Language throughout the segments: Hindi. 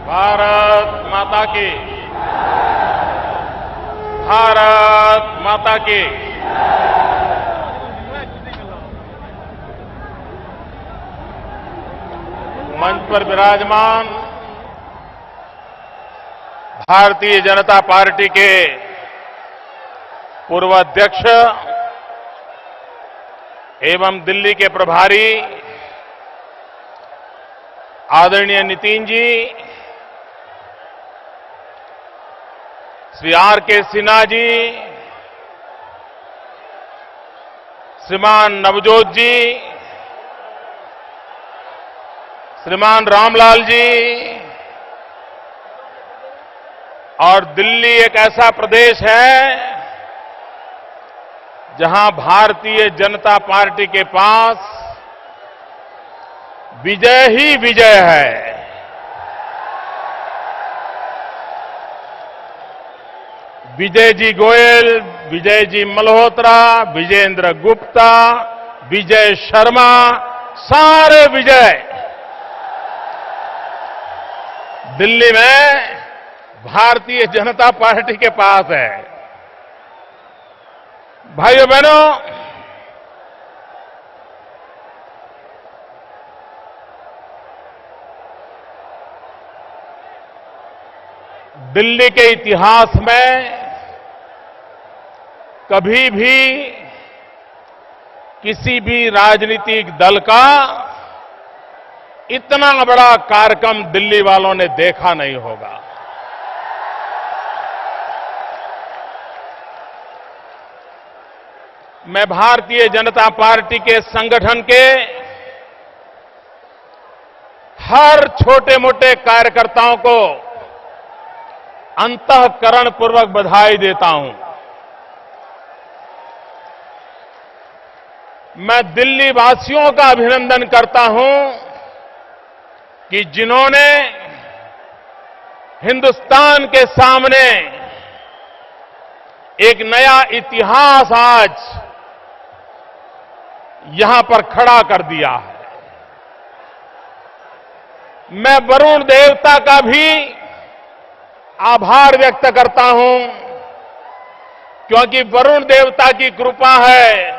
भारत माता की। भारत माता की। मंच पर विराजमान भारतीय जनता पार्टी के पूर्व अध्यक्ष एवं दिल्ली के प्रभारी आदरणीय नितिन जी, श्री आर के सिन्हा जी, श्रीमान नवजोत जी, श्रीमान रामलाल जी, और दिल्ली एक ऐसा प्रदेश है जहां भारतीय जनता पार्टी के पास विजय ही विजय है। विजय जी गोयल, विजय जी मल्होत्रा, विजेंद्र गुप्ता, विजय शर्मा, सारे विजय दिल्ली में भारतीय जनता पार्टी के पास है। भाइयों बहनों, दिल्ली के इतिहास में कभी भी किसी भी राजनीतिक दल का इतना बड़ा कार्यक्रम दिल्ली वालों ने देखा नहीं होगा। मैं भारतीय जनता पार्टी के संगठन के हर छोटे मोटे कार्यकर्ताओं को अंतःकरण पूर्वक बधाई देता हूं। मैं दिल्ली वासियों का अभिनंदन करता हूं कि जिन्होंने हिंदुस्तान के सामने एक नया इतिहास आज यहां पर खड़ा कर दिया है। मैं वरुण देवता का भी आभार व्यक्त करता हूं, क्योंकि वरुण देवता की कृपा है,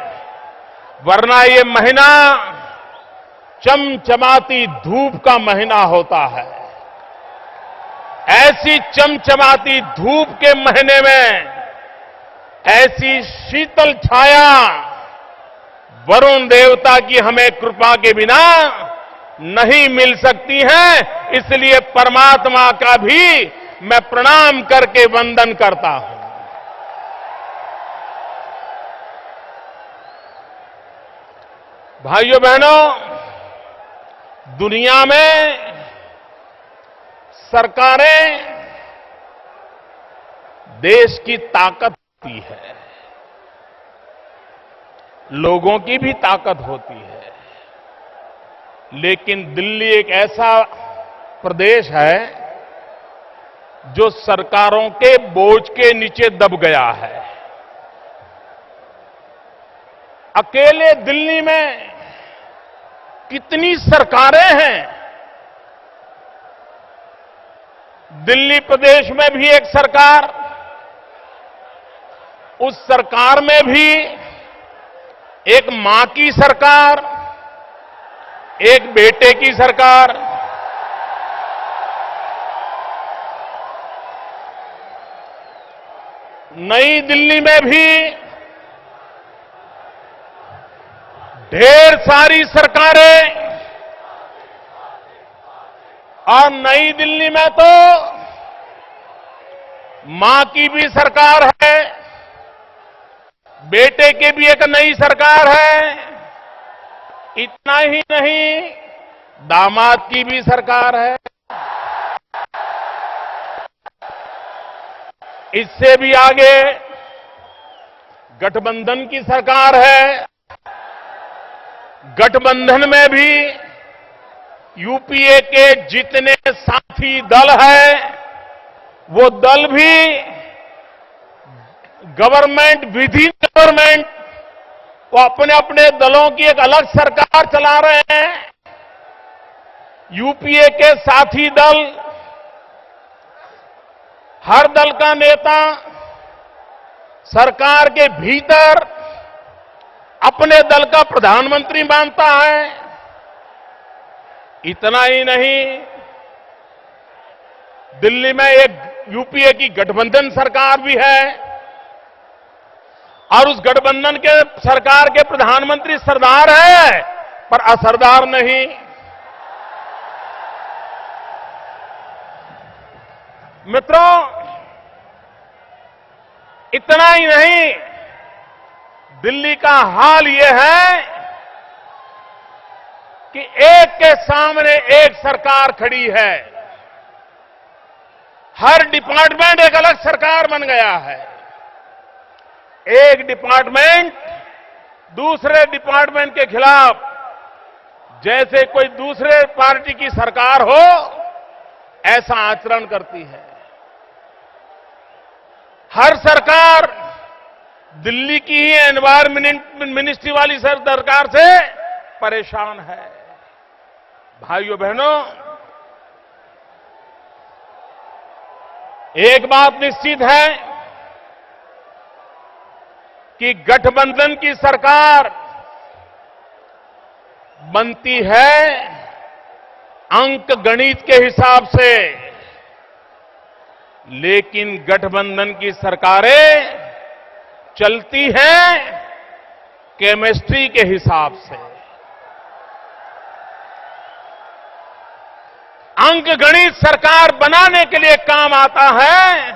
वरना ये महीना चमचमाती धूप का महीना होता है। ऐसी चमचमाती धूप के महीने में ऐसी शीतल छाया वरुण देवता की हमें कृपा के बिना नहीं मिल सकती है। इसलिए परमात्मा का भी मैं प्रणाम करके वंदन करता हूं। भाइयों बहनों, दुनिया में सरकारें देश की ताकत होती है, लोगों की भी ताकत होती है, लेकिन दिल्ली एक ऐसा प्रदेश है जो सरकारों के बोझ के नीचे दब गया है। अकेले दिल्ली में कितनी सरकारें हैं। दिल्ली प्रदेश में भी एक सरकार, उस सरकार में भी एक मां की सरकार, एक बेटे की सरकार, नई दिल्ली में भी ढेर सारी सरकारें, और नई दिल्ली में तो मां की भी सरकार है, बेटे की भी एक नई सरकार है, इतना ही नहीं दामाद की भी सरकार है। इससे भी आगे गठबंधन की सरकार है। गठबंधन में भी यूपीए के जितने साथी दल हैं, वो दल भी गवर्नमेंट विद इन गवर्नमेंट, वो अपने अपने दलों की एक अलग सरकार चला रहे हैं। यूपीए के साथी दल हर दल का नेता सरकार के भीतर अपने दल का प्रधानमंत्री मानता है। इतना ही नहीं, दिल्ली में एक यूपीए की गठबंधन सरकार भी है और उस गठबंधन के सरकार के प्रधानमंत्री सरदार है पर असरदार नहीं। मित्रों, इतना ही नहीं, दिल्ली का हाल यह है कि एक के सामने एक सरकार खड़ी है। हर डिपार्टमेंट एक अलग सरकार बन गया है। एक डिपार्टमेंट दूसरे डिपार्टमेंट के खिलाफ जैसे कोई दूसरे पार्टी की सरकार हो ऐसा आचरण करती है। हर सरकार दिल्ली की ही एनवायरमेंट मिनिस्ट्री वाली सरकार से परेशान है। भाइयों बहनों, एक बात निश्चित है कि गठबंधन की सरकार बनती है अंक गणित के हिसाब से, लेकिन गठबंधन की सरकारें चलती हैं केमिस्ट्री के हिसाब से। अंक गणित सरकार बनाने के लिए काम आता है,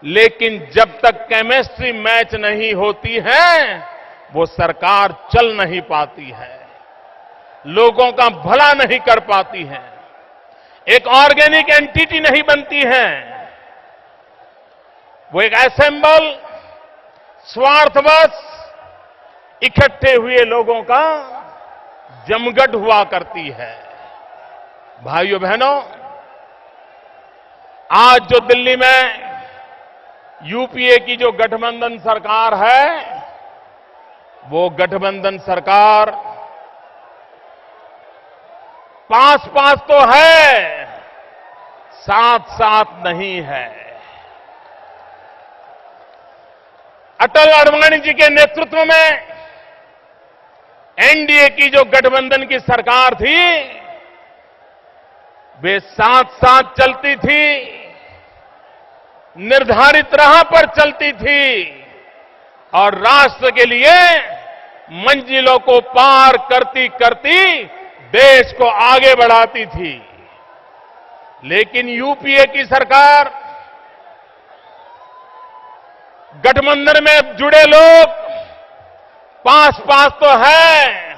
लेकिन जब तक केमिस्ट्री मैच नहीं होती है वो सरकार चल नहीं पाती है, लोगों का भला नहीं कर पाती है, एक ऑर्गेनिक एंटिटी नहीं बनती है। वो एक असेंबल स्वार्थवश इकट्ठे हुए लोगों का जमघट हुआ करती है। भाइयों बहनों, आज जो दिल्ली में यूपीए की जो गठबंधन सरकार है, वो गठबंधन सरकार पास तो है, साथ नहीं है। अटल अडवाणी जी के नेतृत्व में एनडीए की जो गठबंधन की सरकार थी, वे साथ चलती थी, निर्धारित राह पर चलती थी और राष्ट्र के लिए मंजिलों को पार करती करती देश को आगे बढ़ाती थी। लेकिन यूपीए की सरकार, गठबंधन में जुड़े लोग पास तो है,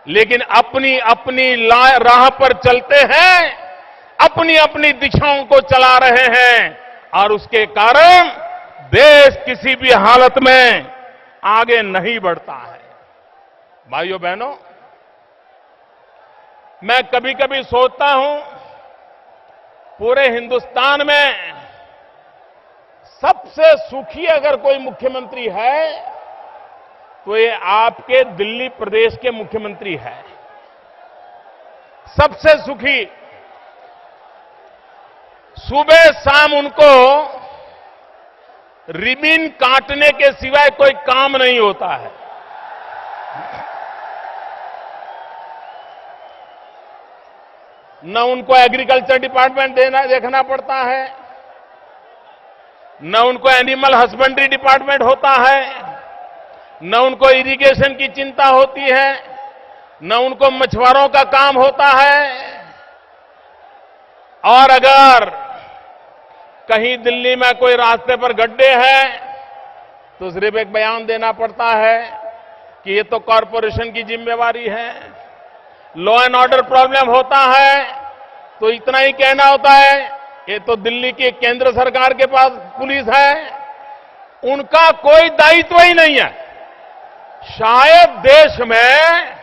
लेकिन अपनी अपनी राह पर चलते हैं, अपनी अपनी दिशाओं को चला रहे हैं और उसके कारण देश किसी भी हालत में आगे नहीं बढ़ता है। भाइयों बहनों, मैं कभी कभी सोचता हूं, पूरे हिंदुस्तान में सबसे सुखी अगर कोई मुख्यमंत्री है तो ये आपके दिल्ली प्रदेश के मुख्यमंत्री है। सबसे सुखी। सुबह शाम उनको रिबन काटने के सिवाय कोई काम नहीं होता है। न उनको एग्रीकल्चर डिपार्टमेंट देखना पड़ता है, न उनको एनिमल हस्बेंड्री डिपार्टमेंट होता है, न उनको इरिगेशन की चिंता होती है, न उनको मछुआरों का काम होता है। और अगर कहीं दिल्ली में कोई रास्ते पर गड्ढे हैं तो सिर्फ एक बयान देना पड़ता है कि ये तो कॉरपोरेशन की जिम्मेवारी है। लॉ एंड ऑर्डर प्रॉब्लम होता है तो इतना ही कहना होता है ये तो दिल्ली की केंद्र सरकार के पास पुलिस है, उनका कोई दायित्व ही नहीं है। शायद देश में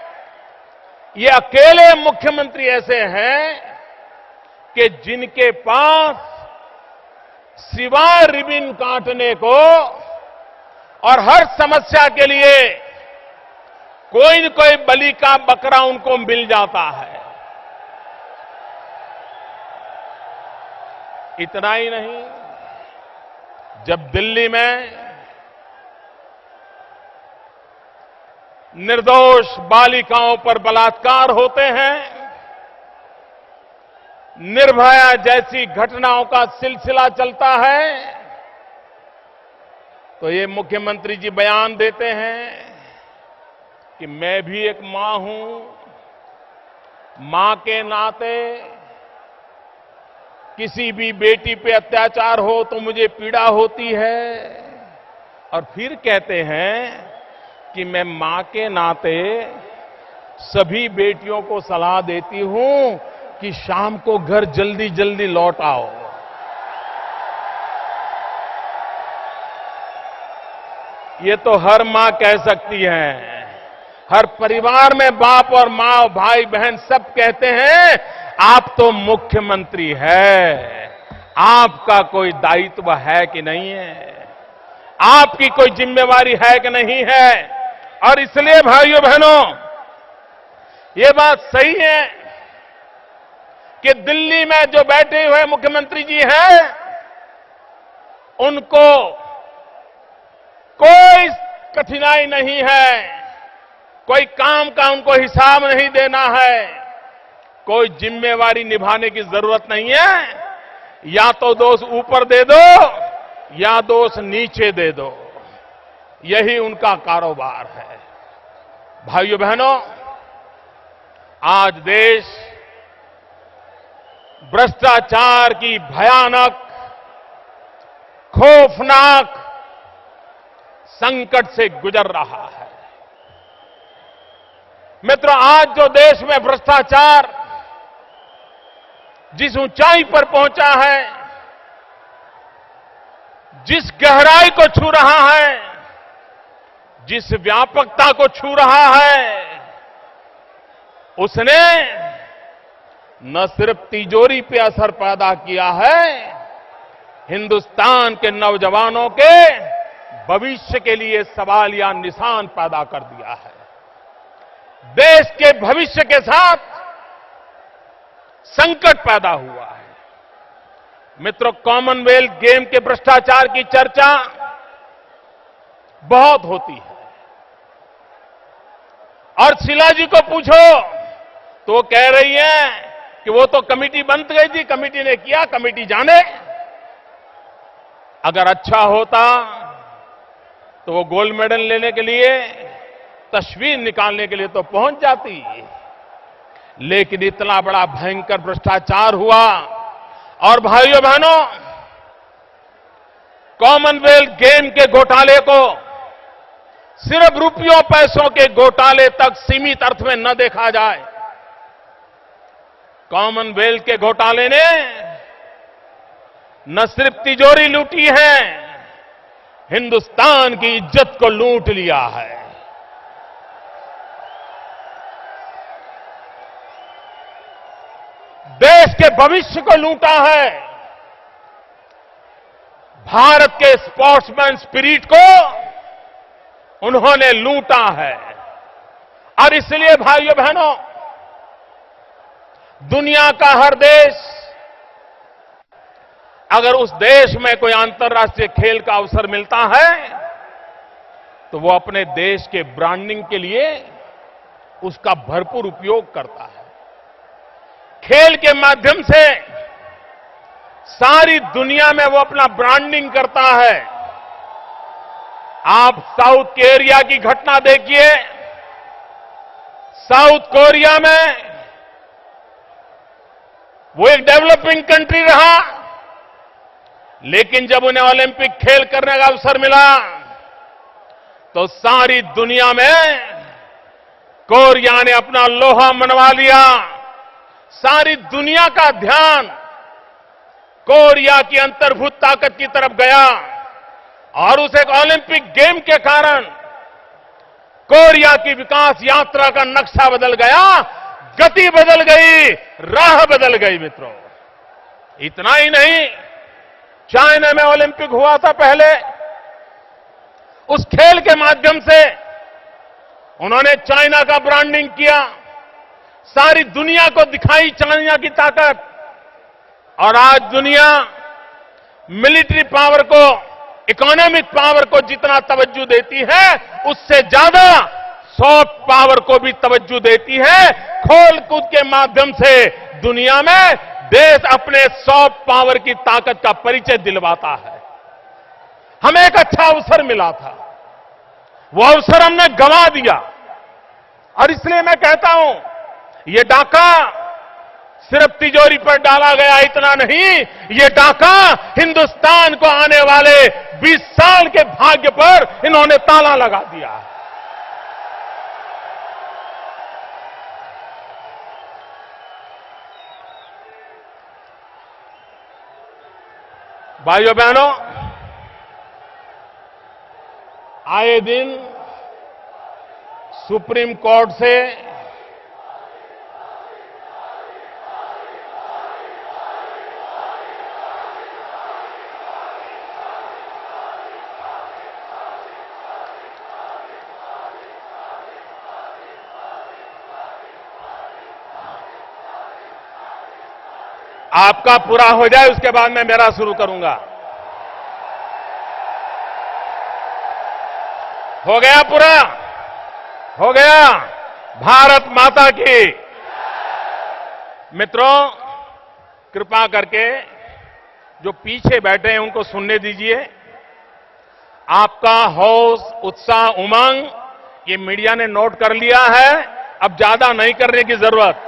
ये अकेले मुख्यमंत्री ऐसे हैं कि जिनके पास सिवाय रिबन काटने को और हर समस्या के लिए कोई न कोई बलि का बकरा उनको मिल जाता है। इतना ही नहीं, जब दिल्ली में निर्दोष बालिकाओं पर बलात्कार होते हैं, निर्भया जैसी घटनाओं का सिलसिला चलता है, तो ये मुख्यमंत्री जी बयान देते हैं कि मैं भी एक मां हूं, मां के नाते किसी भी बेटी पे अत्याचार हो तो मुझे पीड़ा होती है। और फिर कहते हैं कि मैं मां के नाते सभी बेटियों को सलाह देती हूं कि शाम को घर जल्दी जल्दी लौट आओ। ये तो हर मां कह सकती है, हर परिवार में बाप और मां, भाई बहन सब कहते हैं आप तो मुख्यमंत्री है, आपका कोई दायित्व है कि नहीं है, आपकी कोई जिम्मेवारी है कि नहीं है। और इसलिए भाइयों बहनों, ये बात सही है कि दिल्ली में जो बैठे हुए मुख्यमंत्री जी हैं, उनको कोई कठिनाई नहीं है, कोई काम का उनको हिसाब नहीं देना है, कोई जिम्मेवारी निभाने की जरूरत नहीं है। या तो दोष ऊपर दे दो या दोष नीचे दे दो, यही उनका कारोबार है। भाइयों बहनों, आज देश भ्रष्टाचार की भयानक, खौफनाक संकट से गुजर रहा है। मित्रों, आज जो देश में भ्रष्टाचार जिस ऊंचाई पर पहुंचा है, जिस गहराई को छू रहा है, जिस व्यापकता को छू रहा है, उसने न सिर्फ तिजोरी पे असर पैदा किया है, हिंदुस्तान के नौजवानों के भविष्य के लिए सवाल या निशान पैदा कर दिया है। देश के भविष्य के साथ संकट पैदा हुआ है। मित्रों, कॉमनवेल्थ गेम के भ्रष्टाचार की चर्चा बहुत होती है, और शीला जी को पूछो तो वो कह रही है कि वो तो कमेटी बन गई थी, कमेटी ने किया, कमेटी जाने। अगर अच्छा होता तो वो गोल्ड मेडल लेने के लिए, तस्वीर निकालने के लिए तो पहुंच जाती, लेकिन इतना बड़ा भयंकर भ्रष्टाचार हुआ। और भाइयों बहनों, कॉमनवेल्थ गेम के घोटाले को सिर्फ रुपयों पैसों के घोटाले तक सीमित अर्थ में न देखा जाए। कॉमनवेल्थ के घोटाले ने न सिर्फ तिजोरी लूटी है, हिंदुस्तान की इज्जत को लूट लिया है। देश के भविष्य को लूटा है, भारत के स्पोर्ट्समैन स्पिरिट को उन्होंने लूटा है। और इसलिए भाइयों बहनों, दुनिया का हर देश, अगर उस देश में कोई अंतर्राष्ट्रीय खेल का अवसर मिलता है तो वो अपने देश के ब्रांडिंग के लिए उसका भरपूर उपयोग करता है। खेल के माध्यम से सारी दुनिया में वो अपना ब्रांडिंग करता है। आप साउथ कोरिया की घटना देखिए। साउथ कोरिया में वो एक डेवलपिंग कंट्री रहा, लेकिन जब उन्हें ओलंपिक खेल करने का अवसर मिला तो सारी दुनिया में कोरिया ने अपना लोहा मनवा लिया। सारी दुनिया का ध्यान कोरिया की अंतर्भूत ताकत की तरफ गया और उस एक ओलंपिक गेम के कारण कोरिया की विकास यात्रा का नक्शा बदल गया, गति बदल गई, राह बदल गई। मित्रों, इतना ही नहीं, चाइना में ओलंपिक हुआ था पहले, उस खेल के माध्यम से उन्होंने चाइना का ब्रांडिंग किया, सारी दुनिया को दिखाई चाइना की ताकत। और आज दुनिया मिलिट्री पावर को इकोनॉमिक पावर को जितना तवज्जो देती है उससे ज्यादा सॉफ्ट पावर को भी तवज्जो देती है। खोल कूद के माध्यम से दुनिया में देश अपने सॉफ्ट पावर की ताकत का परिचय दिलवाता है। हमें एक अच्छा अवसर मिला था, वो अवसर हमने गंवा दिया। और इसलिए मैं कहता हूं, ये डाका सिर्फ तिजोरी पर डाला गया इतना नहीं, ये डाका हिंदुस्तान को आने वाले 20 साल के भाग्य पर इन्होंने ताला लगा दिया है। भाइयों बहनों, आए दिन सुप्रीम कोर्ट से आपका पूरा हो जाए उसके बाद मैं मेरा शुरू करूंगा। हो गया पूरा? हो गया? भारत माता की। मित्रों, कृपा करके जो पीछे बैठे हैं उनको सुनने दीजिए। आपका हौस, उत्साह, उमंग ये मीडिया ने नोट कर लिया है, अब ज्यादा नहीं करने की जरूरत।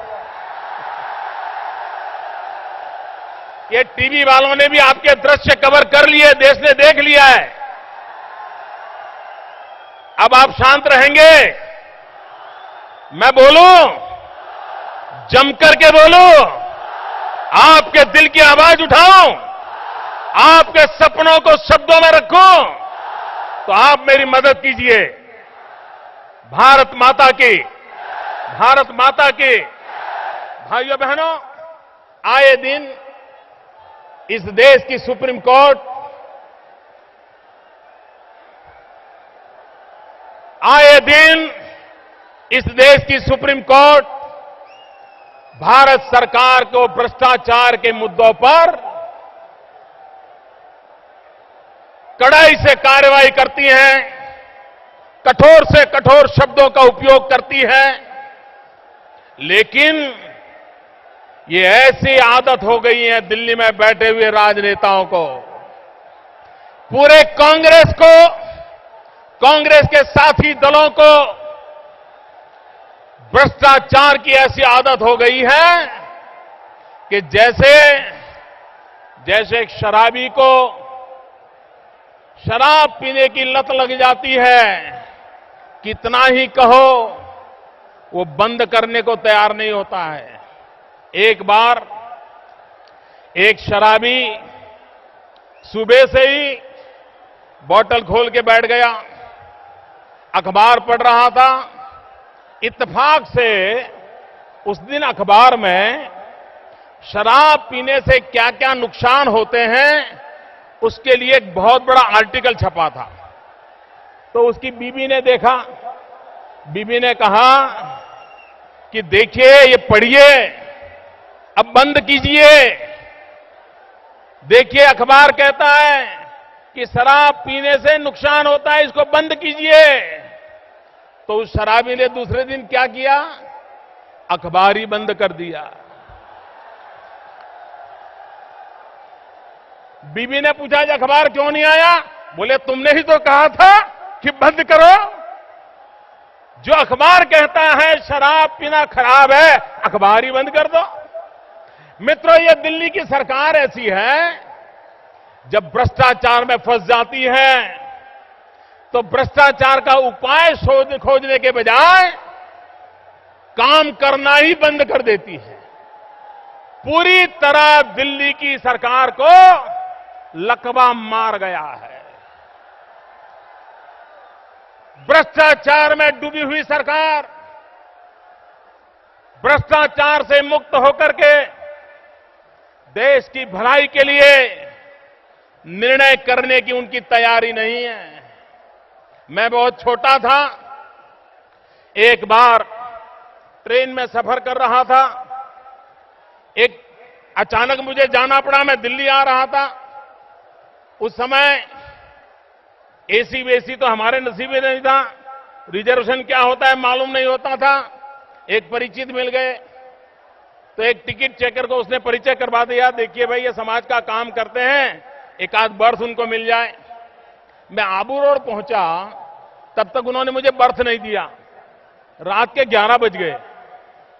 ये टीवी वालों ने भी आपके दृश्य कवर कर लिए, देश ने देख लिया है। अब आप शांत रहेंगे? मैं बोलूं? जम करके बोलूं? आपके दिल की आवाज उठाऊं? आपके सपनों को शब्दों में रखूं? तो आप मेरी मदद कीजिए। भारत माता की, भारत माता की। भाइयों बहनों, आए दिन इस देश की सुप्रीम कोर्ट, आए दिन इस देश की सुप्रीम कोर्ट भारत सरकार को भ्रष्टाचार के मुद्दों पर कड़ाई से कार्रवाई करती है, कठोर से कठोर शब्दों का उपयोग करती है। लेकिन ये ऐसी आदत हो गई है दिल्ली में बैठे हुए राजनेताओं को, पूरे कांग्रेस को, कांग्रेस के साथी दलों को भ्रष्टाचार की ऐसी आदत हो गई है कि जैसे एक शराबी को शराब पीने की लत लग जाती है, कितना ही कहो वो बंद करने को तैयार नहीं होता है। एक बार एक शराबी सुबह से ही बोतल खोल के बैठ गया, अखबार पढ़ रहा था। इत्तेफाक से उस दिन अखबार में शराब पीने से क्या क्या नुकसान होते हैं उसके लिए एक बहुत बड़ा आर्टिकल छपा था। तो उसकी बीवी ने देखा, बीवी ने कहा कि देखिए, ये पढ़िए, अब बंद कीजिए। देखिए, अखबार कहता है कि शराब पीने से नुकसान होता है, इसको बंद कीजिए। तो उस शराबी ने दूसरे दिन क्या किया? अखबार ही बंद कर दिया। बीबी ने पूछा, कि अखबार क्यों नहीं आया? बोले, तुमने ही तो कहा था कि बंद करो। जो अखबार कहता है शराब पीना खराब है, अखबार ही बंद कर दो। मित्रों, ये दिल्ली की सरकार ऐसी है, जब भ्रष्टाचार में फंस जाती है तो भ्रष्टाचार का उपाय खोजने के बजाय काम करना ही बंद कर देती है। पूरी तरह दिल्ली की सरकार को लकवा मार गया है। भ्रष्टाचार में डूबी हुई सरकार भ्रष्टाचार से मुक्त होकर के देश की भलाई के लिए निर्णय करने की उनकी तैयारी नहीं है। मैं बहुत छोटा था, एक बार ट्रेन में सफर कर रहा था, एक अचानक मुझे जाना पड़ा, मैं दिल्ली आ रहा था। उस समय एसी वेसी तो हमारे नसीब में नहीं था, रिजर्वेशन क्या होता है मालूम नहीं होता था। एक परिचित मिल गए तो एक टिकट चेकर को उसने परिचय करवा दिया, देखिए भाई ये समाज का काम करते हैं, एक आध बर्थ उनको मिल जाए। मैं आबू रोड पहुंचा, तब तक उन्होंने मुझे बर्थ नहीं दिया। रात के 11 बज गए।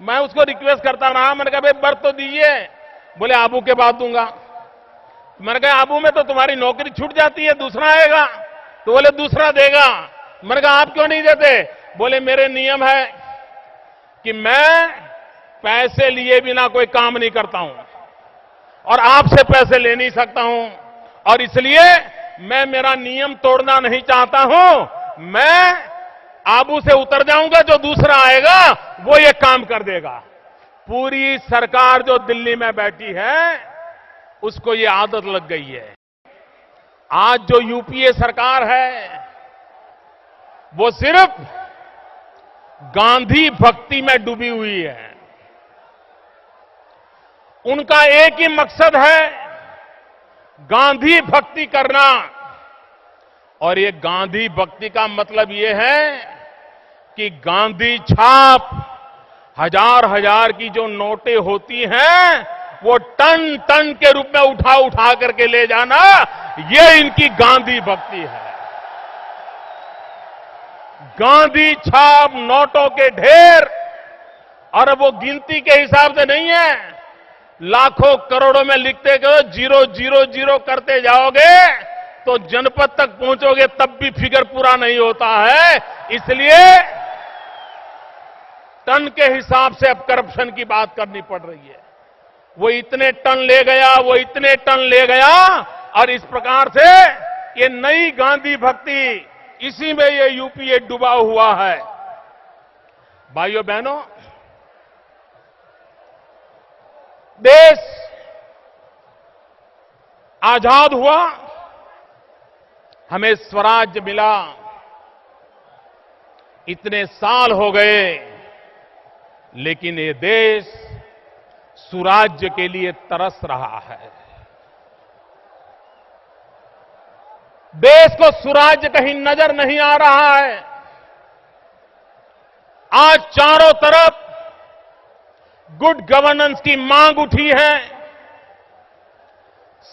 मैं उसको रिक्वेस्ट करता रहा, मैंने कहा भाई बर्थ तो दीजिए। बोले आबू के बाद दूंगा। मैंने कहा आबू में तो तुम्हारी नौकरी छूट जाती है, दूसरा आएगा। तो बोले दूसरा देगा। मैंने कहा आप क्यों नहीं देते? बोले मेरे नियम है कि मैं पैसे लिए बिना कोई काम नहीं करता हूं और आपसे पैसे ले नहीं सकता हूं, और इसलिए मैं मेरा नियम तोड़ना नहीं चाहता हूं। मैं आबू से उतर जाऊंगा, जो दूसरा आएगा वो ये काम कर देगा। पूरी सरकार जो दिल्ली में बैठी है उसको ये आदत लग गई है। आज जो यूपीए सरकार है वो सिर्फ गांधी भक्ति में डूबी हुई है। उनका एक ही मकसद है, गांधी भक्ति करना। और ये गांधी भक्ति का मतलब ये है कि गांधी छाप हजार हजार की जो नोटें होती हैं वो टन टन के रूप में उठा उठा करके ले जाना, ये इनकी गांधी भक्ति है। गांधी छाप नोटों के ढेर, और वो गिनती के हिसाब से नहीं है, लाखों करोड़ों में लिखते गए, 000 करते जाओगे तो जनपद तक पहुंचोगे तब भी फिगर पूरा नहीं होता है। इसलिए टन के हिसाब से अब करप्शन की बात करनी पड़ रही है। वो इतने टन ले गया, वो इतने टन ले गया, और इस प्रकार से ये नई गांधी भक्ति, इसी में ये यूपीए डूबा हुआ है। भाइयों बहनों, देश आजाद हुआ, हमें स्वराज्य मिला, इतने साल हो गए, लेकिन ये देश सुराज्य के लिए तरस रहा है। देश को सुराज्य कहीं नजर नहीं आ रहा है। आज चारों तरफ गुड गवर्नेंस की मांग उठी है।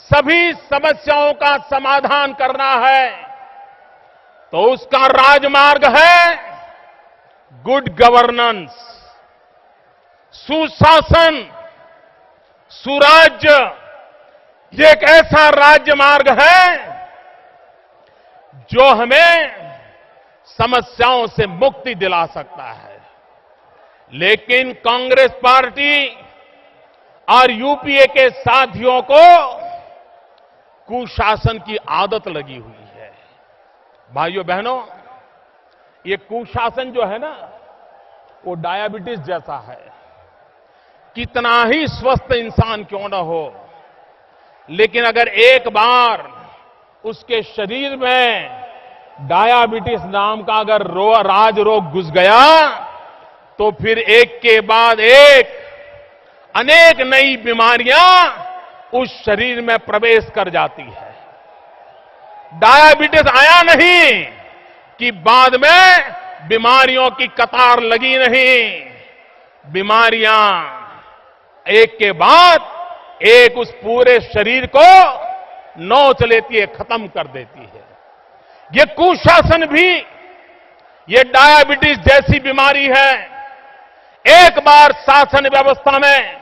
सभी समस्याओं का समाधान करना है तो उसका राजमार्ग है गुड गवर्नेंस, सुशासन, सुराज्य। ये एक ऐसा राज्य मार्ग है जो हमें समस्याओं से मुक्ति दिला सकता है। लेकिन कांग्रेस पार्टी और यूपीए के साथियों को कुशासन की आदत लगी हुई है। भाइयों बहनों, ये कुशासन जो है ना, वो डायबिटीज जैसा है। कितना ही स्वस्थ इंसान क्यों न हो, लेकिन अगर एक बार उसके शरीर में डायबिटीज नाम का अगर राज रोग घुस गया तो फिर एक के बाद एक अनेक नई बीमारियां उस शरीर में प्रवेश कर जाती है। डायबिटीज आया नहीं कि बाद में बीमारियों की कतार लगी नहीं। बीमारियां एक के बाद एक उस पूरे शरीर को नोच लेती है, खत्म कर देती है। ये कुशासन भी ये डायबिटीज जैसी बीमारी है। एक बार शासन व्यवस्था में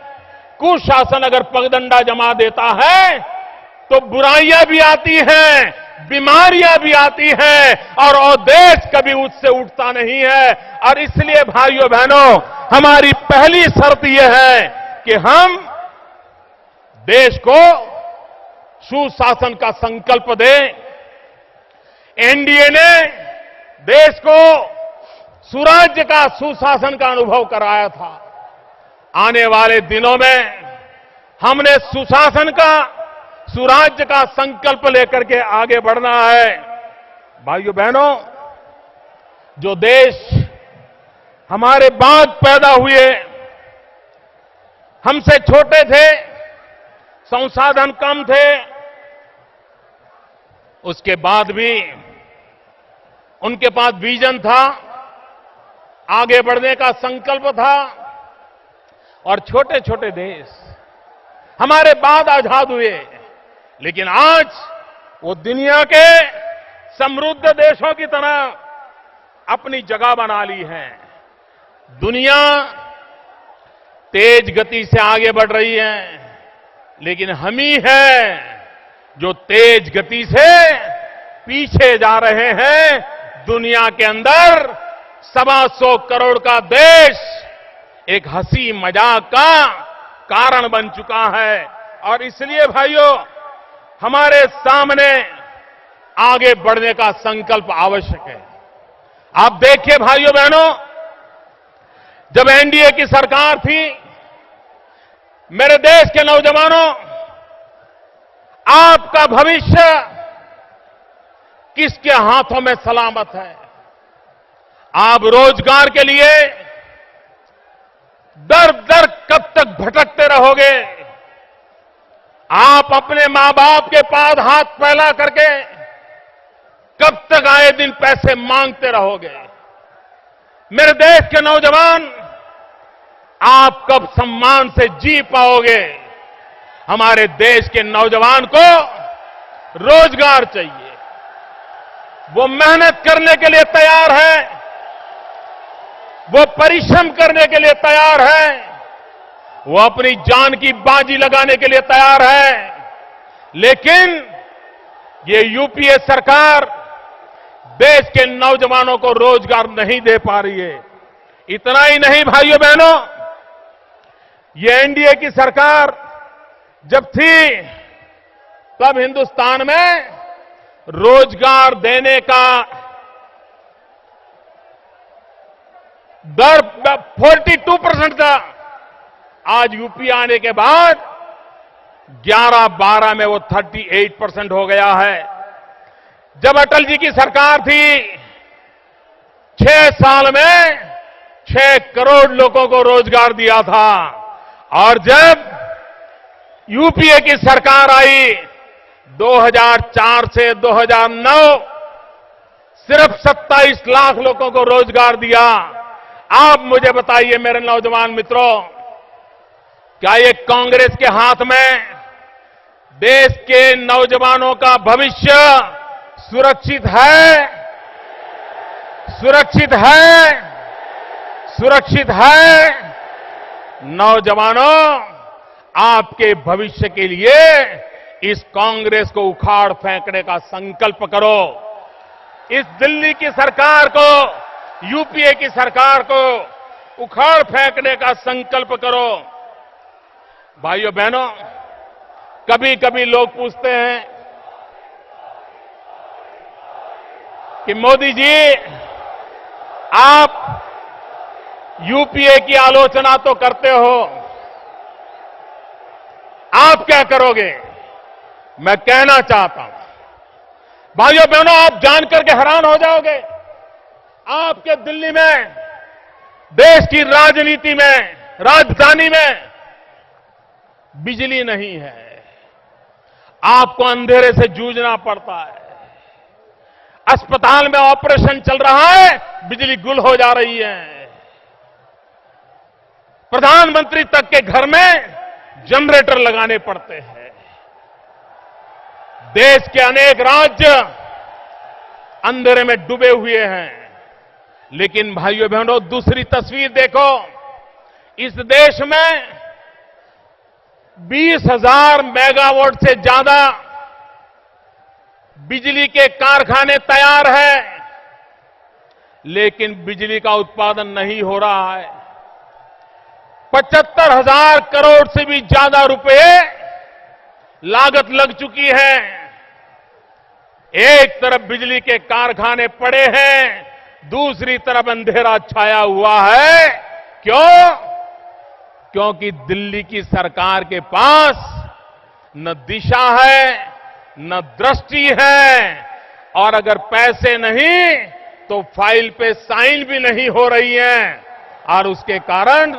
कुशासन अगर पगडंडा जमा देता है तो बुराइयां भी आती हैं, बीमारियां भी आती हैं, और वो देश कभी उससे उठता नहीं है। और इसलिए भाइयों बहनों, हमारी पहली शर्त यह है कि हम देश को सुशासन का संकल्प दें। एनडीए ने देश को सुराज्य का, सुशासन का अनुभव कराया था। आने वाले दिनों में हमने सुशासन का, सुराज्य का संकल्प लेकर के आगे बढ़ना है। भाइयों बहनों, जो देश हमारे बाद पैदा हुए, हमसे छोटे थे, संसाधन कम थे, उसके बाद भी उनके पास विजन था, आगे बढ़ने का संकल्प था और छोटे छोटे देश हमारे बाद आजाद हुए, लेकिन आज वो दुनिया के समृद्ध देशों की तरह अपनी जगह बना ली है। दुनिया तेज गति से आगे बढ़ रही है, लेकिन हम ही हैं जो तेज गति से पीछे जा रहे हैं। दुनिया के अंदर 125 करोड़ का देश एक हंसी मजाक का कारण बन चुका है और इसलिए भाइयों हमारे सामने आगे बढ़ने का संकल्प आवश्यक है। आप देखिए भाइयों बहनों, जब एनडीए की सरकार थी, मेरे देश के नौजवानों, आपका भविष्य किसके हाथों में सलामत है? आप रोजगार के लिए दर दर कब तक भटकते रहोगे? आप अपने मां बाप के पास हाथ फैला करके कब तक आए दिन पैसे मांगते रहोगे? मेरे देश के नौजवान, आप कब सम्मान से जी पाओगे? हमारे देश के नौजवान को रोजगार चाहिए, वो मेहनत करने के लिए तैयार है, वो परिश्रम करने के लिए तैयार है, वो अपनी जान की बाजी लगाने के लिए तैयार है, लेकिन ये यूपीए सरकार देश के नौजवानों को रोजगार नहीं दे पा रही है। इतना ही नहीं भाइयों बहनों, ये एनडीए की सरकार जब थी तब हिंदुस्तान में रोजगार देने का दर 42% था। आज यूपी आने के बाद 11-12 में वो 38% हो गया है। जब अटल जी की सरकार थी, 6 साल में 6 करोड़ लोगों को रोजगार दिया था और जब यूपीए की सरकार आई 2004 से 2009 सिर्फ 27 लाख लोगों को रोजगार दिया। आप मुझे बताइए मेरे नौजवान मित्रों, क्या ये कांग्रेस के हाथ में देश के नौजवानों का भविष्य सुरक्षित है? सुरक्षित है? सुरक्षित है? नौजवानों, आपके भविष्य के लिए इस कांग्रेस को उखाड़ फेंकने का संकल्प करो। इस दिल्ली की सरकार को, यूपीए की सरकार को उखाड़ फेंकने का संकल्प करो। भाइयों बहनों, कभी कभी लोग पूछते हैं कि मोदी जी, आप यूपीए की आलोचना तो करते हो, आप क्या करोगे? मैं कहना चाहता हूं भाइयों बहनों, आप जानकर के हैरान हो जाओगे। आपके दिल्ली में, देश की राजनीति में, राजधानी में बिजली नहीं है, आपको अंधेरे से जूझना पड़ता है। अस्पताल में ऑपरेशन चल रहा है, बिजली गुल हो जा रही है। प्रधानमंत्री तक के घर में जनरेटर लगाने पड़ते हैं। देश के अनेक राज्य अंधेरे में डूबे हुए हैं। लेकिन भाइयों बहनों, दूसरी तस्वीर देखो, इस देश में 20,000 मेगावाट से ज्यादा बिजली के कारखाने तैयार हैं, लेकिन बिजली का उत्पादन नहीं हो रहा है। 75,000 करोड़ से भी ज्यादा रुपए लागत लग चुकी है। एक तरफ बिजली के कारखाने पड़े हैं, दूसरी तरफ अंधेरा छाया हुआ है। क्यों? क्योंकि दिल्ली की सरकार के पास न दिशा है, न दृष्टि है, और अगर पैसे नहीं तो फाइल पे साइन भी नहीं हो रही है। और उसके कारण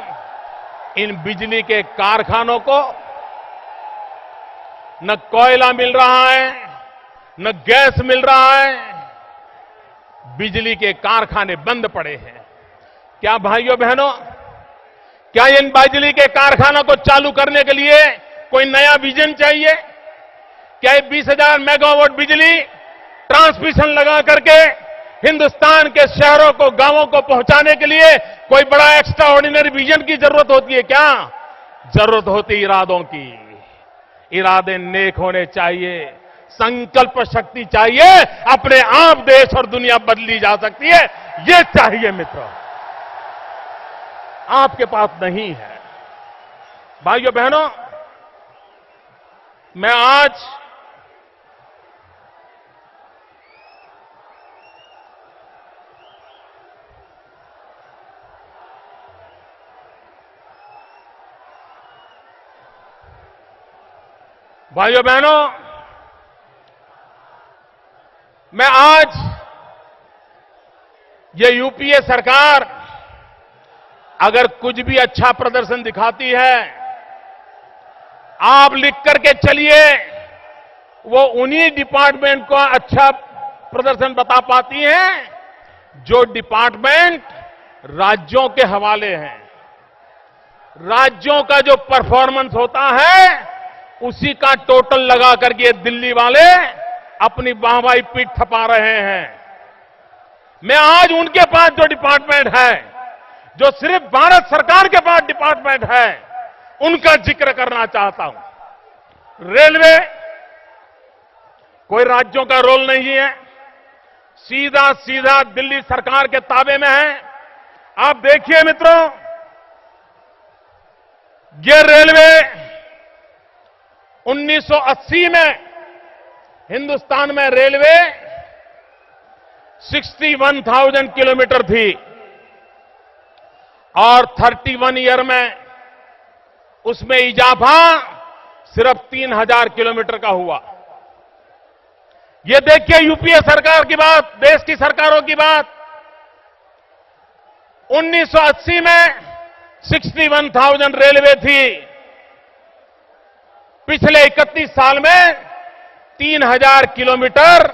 इन बिजली के कारखानों को न कोयला मिल रहा है, न गैस मिल रहा है। बिजली के कारखाने बंद पड़े हैं। क्या भाइयों बहनों, क्या इन बिजली के कारखानों को चालू करने के लिए कोई नया विजन चाहिए? क्या 20,000 मेगावाट बिजली ट्रांसमिशन लगा करके हिंदुस्तान के शहरों को, गांवों को पहुंचाने के लिए कोई बड़ा एक्स्ट्रा ऑर्डिनरी विजन की जरूरत होती है क्या? जरूरत होती इरादों की। इरादे नेक होने चाहिए, संकल्प शक्ति चाहिए। अपने आप देश और दुनिया बदली जा सकती है, ये चाहिए मित्रों। आपके पास नहीं है। भाइयों बहनों, मैं आज ये यूपीए सरकार अगर कुछ भी अच्छा प्रदर्शन दिखाती है, आप लिख करके चलिए, वो उन्हीं डिपार्टमेंट को अच्छा प्रदर्शन बता पाती हैं जो डिपार्टमेंट राज्यों के हवाले हैं। राज्यों का जो परफॉर्मेंस होता है उसी का टोटल लगा करके दिल्ली वाले अपनी वाहवाही पीठ थपा रहे हैं। मैं आज उनके पास जो डिपार्टमेंट है, जो सिर्फ भारत सरकार के पास डिपार्टमेंट है, उनका जिक्र करना चाहता हूं। रेलवे कोई राज्यों का रोल नहीं है, सीधा सीधा दिल्ली सरकार के ताबे में है। आप देखिए मित्रों, ये रेलवे 1980 में हिंदुस्तान में रेलवे 61,000 किलोमीटर थी और 31 ईयर में उसमें इजाफा सिर्फ 3,000 किलोमीटर का हुआ। ये देखिए यूपीए सरकार की बात, देश की सरकारों की बात। 1980 में 61,000 रेलवे थी, पिछले 31 साल में 3,000 किलोमीटर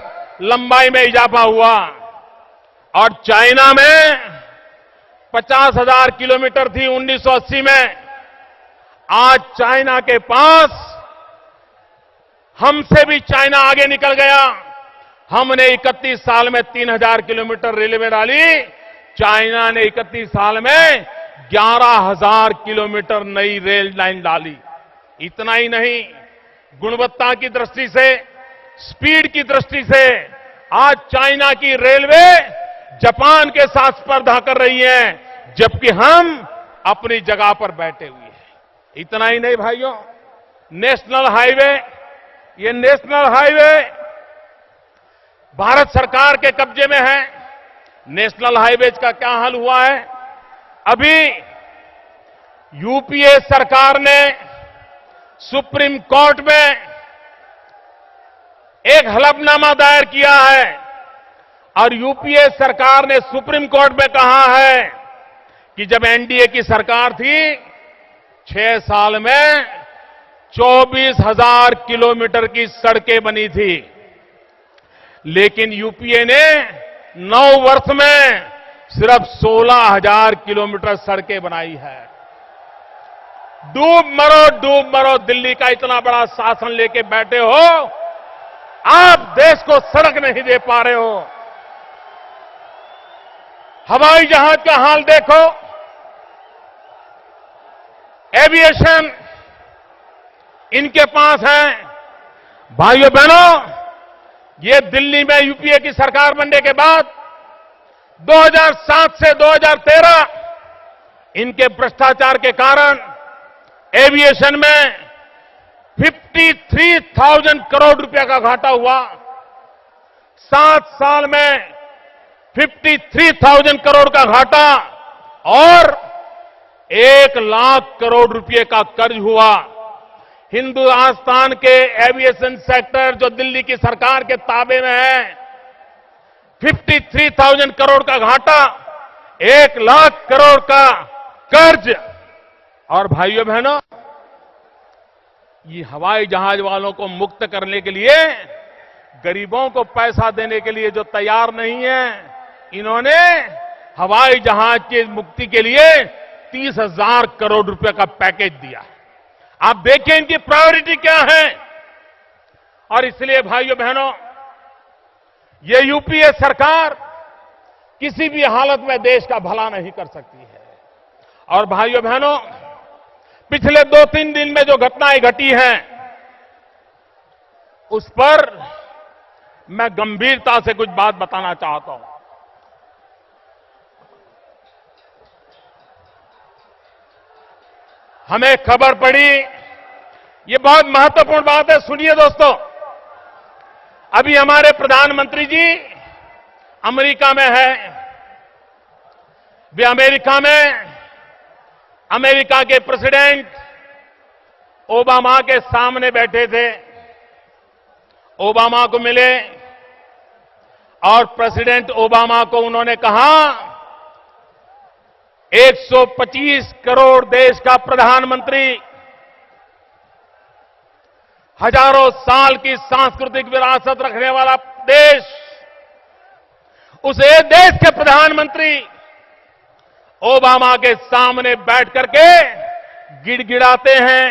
लंबाई में इजाफा हुआ। और चाइना में 50,000 किलोमीटर थी 1980 में। आज चाइना के पास, हमसे भी चाइना आगे निकल गया। हमने 31 साल में 3,000 किलोमीटर रेलवे डाली, चाइना ने 31 साल में 11,000 किलोमीटर नई रेल लाइन डाली। इतना ही नहीं, गुणवत्ता की दृष्टि से, स्पीड की दृष्टि से आज चाइना की रेलवे जापान के साथ स्पर्धा कर रही है, जबकि हम अपनी जगह पर बैठे हुए हैं। इतना ही नहीं भाइयों, नेशनल हाईवे, ये नेशनल हाईवे भारत सरकार के कब्जे में है। नेशनल हाईवेज का क्या हाल हुआ है? अभी यूपीए सरकार ने सुप्रीम कोर्ट में एक हलफनामा दायर किया है और यूपीए सरकार ने सुप्रीम कोर्ट में कहा है कि जब एनडीए की सरकार थी, 6 साल में 24,000 किलोमीटर की सड़कें बनी थी, लेकिन यूपीए ने 9 वर्ष में सिर्फ 16,000 किलोमीटर सड़कें बनाई है। डूब मरो दिल्ली का इतना बड़ा शासन लेके बैठे हो, आप देश को सड़क नहीं दे पा रहे हो। हवाई जहाज का हाल देखो, एविएशन इनके पास है। भाइयों बहनों, ये दिल्ली में यूपीए की सरकार बनने के बाद 2007 से 2013 इनके भ्रष्टाचार के कारण एविएशन में 53,000 करोड़ रुपए का घाटा हुआ। 7 साल में 53,000 करोड़ का घाटा और 1 लाख करोड़ रुपए का कर्ज हुआ। हिंदुस्तान के एविएशन सेक्टर जो दिल्ली की सरकार के ताबे में है, 53,000 करोड़ का घाटा, 1 लाख करोड़ का कर्ज। और भाइयों बहनों, ये हवाई जहाज वालों को मुक्त करने के लिए, गरीबों को पैसा देने के लिए जो तैयार नहीं है, इन्होंने हवाई जहाज की मुक्ति के लिए 30,000 करोड़ रुपए का पैकेज दिया। आप देखिए इनकी प्रायोरिटी क्या है। और इसलिए भाइयों बहनों, ये यूपीए सरकार किसी भी हालत में देश का भला नहीं कर सकती है। और भाइयों बहनों, पिछले 2-3 दिन में जो घटनाएं घटी हैं, उस पर मैं गंभीरता से कुछ बात बताना चाहता हूं। हमें खबर पड़ी, ये बहुत महत्वपूर्ण बात है, सुनिए दोस्तों। अभी हमारे प्रधानमंत्री जी अमेरिका में है। वे अमेरिका में अमेरिका के प्रेसिडेंट ओबामा के सामने बैठे थे। ओबामा को मिले और प्रेसिडेंट ओबामा को उन्होंने कहा, 125 करोड़ देश का प्रधानमंत्री, हजारों साल की सांस्कृतिक विरासत रखने वाला देश, उस एक देश के प्रधानमंत्री ओबामा के सामने बैठ करके गिड़गिड़ाते हैं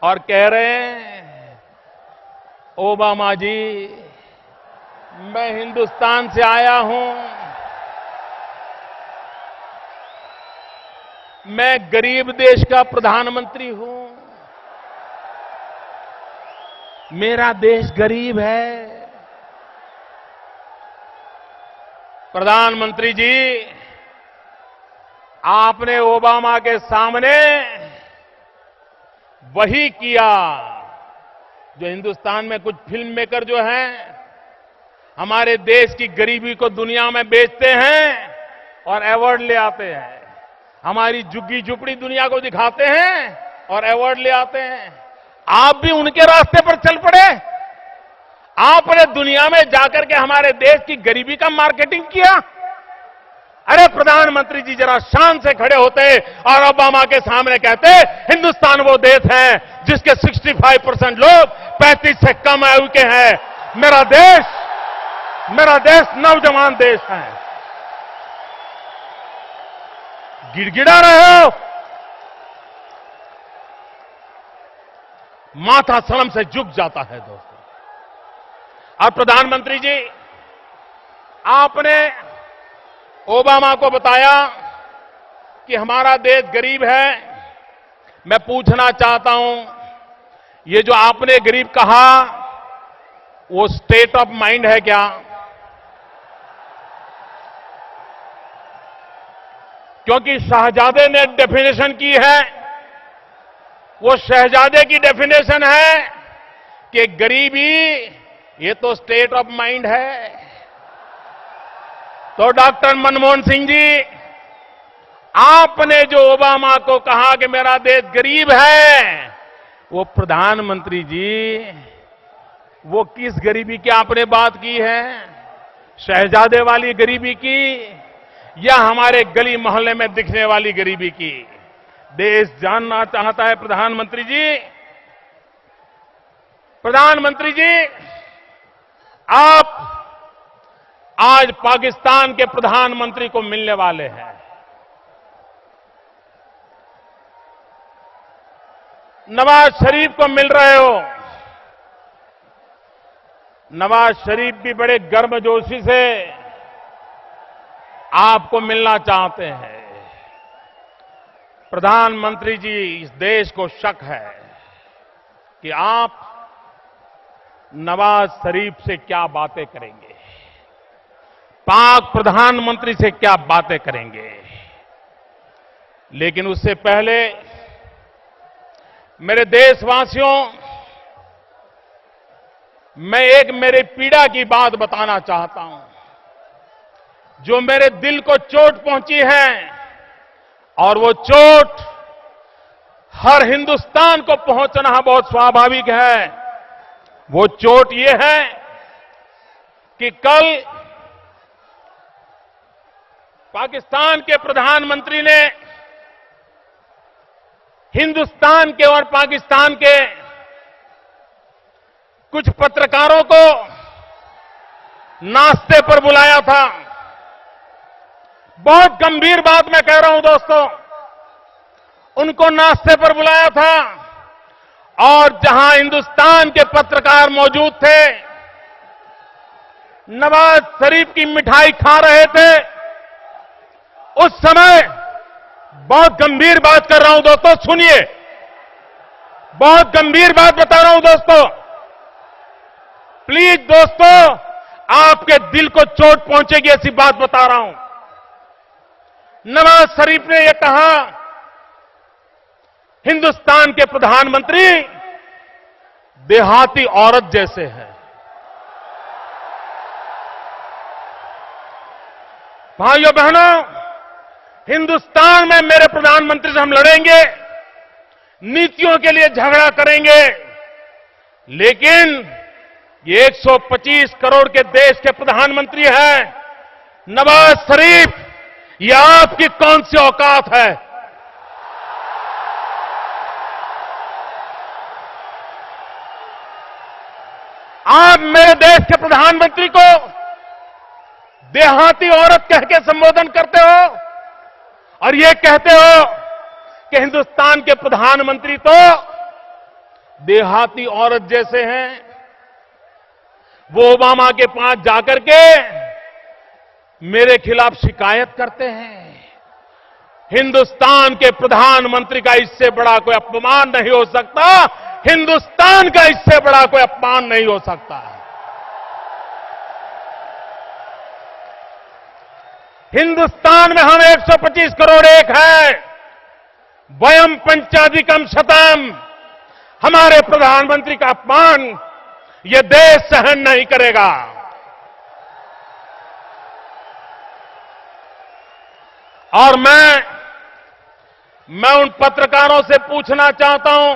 और कह रहे हैं, ओबामा जी, मैं हिंदुस्तान से आया हूं, मैं गरीब देश का प्रधानमंत्री हूं, मेरा देश गरीब है। प्रधानमंत्री जी, आपने ओबामा के सामने वही किया जो हिंदुस्तान में कुछ फिल्म मेकर जो हैं, हमारे देश की गरीबी को दुनिया में बेचते हैं और अवार्ड ले आते हैं। हमारी झुग्गी झुपड़ी दुनिया को दिखाते हैं और अवार्ड ले आते हैं। आप भी उनके रास्ते पर चल पड़े। आपने दुनिया में जाकर के हमारे देश की गरीबी का मार्केटिंग किया। अरे प्रधानमंत्री जी, जरा शान से खड़े होते और ओबामा के सामने कहते, हिंदुस्तान वो देश है जिसके 65% लोग 35 से कम आयु के हैं। मेरा देश नौजवान देश है। गिड़गिड़ा रहे हो, माथा शर्म से झुक जाता है दोस्तों। और प्रधानमंत्री जी, आपने ओबामा को बताया कि हमारा देश गरीब है। मैं पूछना चाहता हूं, ये जो आपने गरीब कहा, वो स्टेट ऑफ माइंड है क्या? क्योंकि शहजादे ने डेफिनेशन की है, वो शहजादे की डेफिनेशन है कि गरीबी ये तो स्टेट ऑफ माइंड है। तो डॉक्टर मनमोहन सिंह जी, आपने जो ओबामा को कहा कि मेरा देश गरीब है, वो प्रधानमंत्री जी, वो किस गरीबी की आपने बात की है? शहजादे वाली गरीबी की या हमारे गली मोहल्ले में दिखने वाली गरीबी की? देश जानना चाहता है प्रधानमंत्री जी। प्रधानमंत्री जी, आप आज पाकिस्तान के प्रधानमंत्री को मिलने वाले हैं। नवाज शरीफ को मिल रहे हो। नवाज शरीफ भी बड़े गर्मजोशी से आपको मिलना चाहते हैं। प्रधानमंत्री जी, इस देश को शक है कि आप नवाज शरीफ से क्या बातें करेंगे, पाक प्रधानमंत्री से क्या बातें करेंगे। लेकिन उससे पहले मेरे देशवासियों, मैं एक मेरे पीड़ा की बात बताना चाहता हूं, जो मेरे दिल को चोट पहुंची है। और वो चोट हर हिंदुस्तान को पहुंचना बहुत स्वाभाविक है। वो चोट ये है कि कल पाकिस्तान के प्रधानमंत्री ने हिंदुस्तान के और पाकिस्तान के कुछ पत्रकारों को नाश्ते पर बुलाया था। बहुत गंभीर बात मैं कह रहा हूं दोस्तों, उनको नाश्ते पर बुलाया था और जहां हिंदुस्तान के पत्रकार मौजूद थे, नवाज शरीफ की मिठाई खा रहे थे, उस समय बहुत गंभीर बात कर रहा हूं दोस्तों, सुनिए, बहुत गंभीर बात बता रहा हूं दोस्तों, प्लीज दोस्तों, आपके दिल को चोट पहुंचेगी ऐसी बात बता रहा हूं। नवाज शरीफ ने यह कहा, हिंदुस्तान के प्रधानमंत्री देहाती औरत जैसे हैं। भाइयों बहनों, हिंदुस्तान में मेरे प्रधानमंत्री से हम लड़ेंगे, नीतियों के लिए झगड़ा करेंगे, लेकिन ये 125 करोड़ के देश के प्रधानमंत्री हैं। नवाज शरीफ, ये आपकी कौन सी औकात है? आप मेरे देश के प्रधानमंत्री को देहाती औरत कह के संबोधन करते हो और ये कहते हो कि हिंदुस्तान के प्रधानमंत्री तो देहाती औरत जैसे हैं। वो ओबामा के पास जाकर के मेरे खिलाफ शिकायत करते हैं। हिंदुस्तान के प्रधानमंत्री का इससे बड़ा कोई अपमान नहीं हो सकता, हिंदुस्तान का इससे बड़ा कोई अपमान नहीं हो सकता। हिंदुस्तान में हम 125 करोड़ एक है, वयम पंचाधिकम शतम। हमारे प्रधानमंत्री का अपमान यह देश सहन नहीं करेगा। और मैं उन पत्रकारों से पूछना चाहता हूं,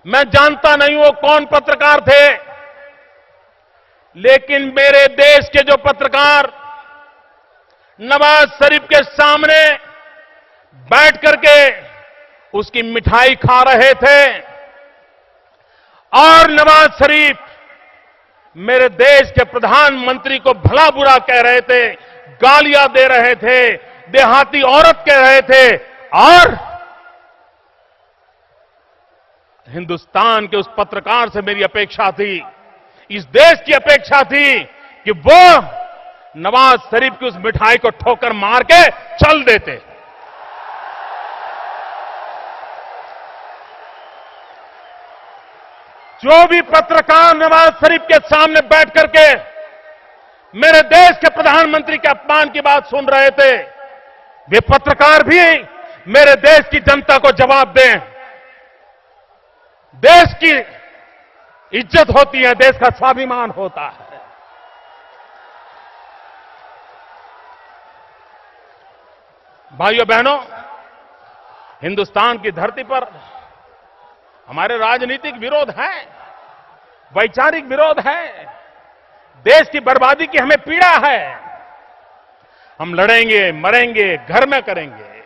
मैं जानता नहीं वो कौन पत्रकार थे, लेकिन मेरे देश के जो पत्रकार नवाज शरीफ के सामने बैठ करके उसकी मिठाई खा रहे थे और नवाज शरीफ मेरे देश के प्रधानमंत्री को भला बुरा कह रहे थे, गालियां दे रहे थे, देहाती औरत कह रहे थे, और हिंदुस्तान के उस पत्रकार से मेरी अपेक्षा थी, इस देश की अपेक्षा थी कि वो नवाज शरीफ की उस मिठाई को ठोकर मार के चल देते। जो भी पत्रकार नवाज शरीफ के सामने बैठ करके मेरे देश के प्रधानमंत्री के अपमान की बात सुन रहे थे, वे पत्रकार भी मेरे देश की जनता को जवाब दें। देश की इज्जत होती है, देश का स्वाभिमान होता है। भाइयों बहनों, हिंदुस्तान की धरती पर हमारे राजनीतिक विरोध है, वैचारिक विरोध है, देश की बर्बादी की हमें पीड़ा है। हम लड़ेंगे, मरेंगे, घर में करेंगे।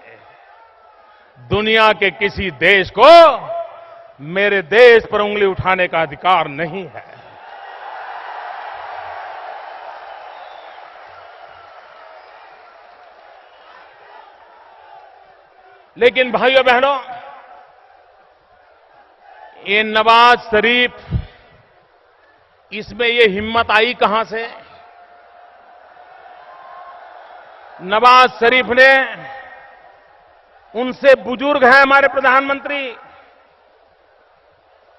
दुनिया के किसी देश को मेरे देश पर उंगली उठाने का अधिकार नहीं है। लेकिन भाइयों बहनों, ये नवाज शरीफ, इसमें ये हिम्मत आई कहां से? नवाज शरीफ ने, उनसे बुजुर्ग है हमारे प्रधानमंत्री,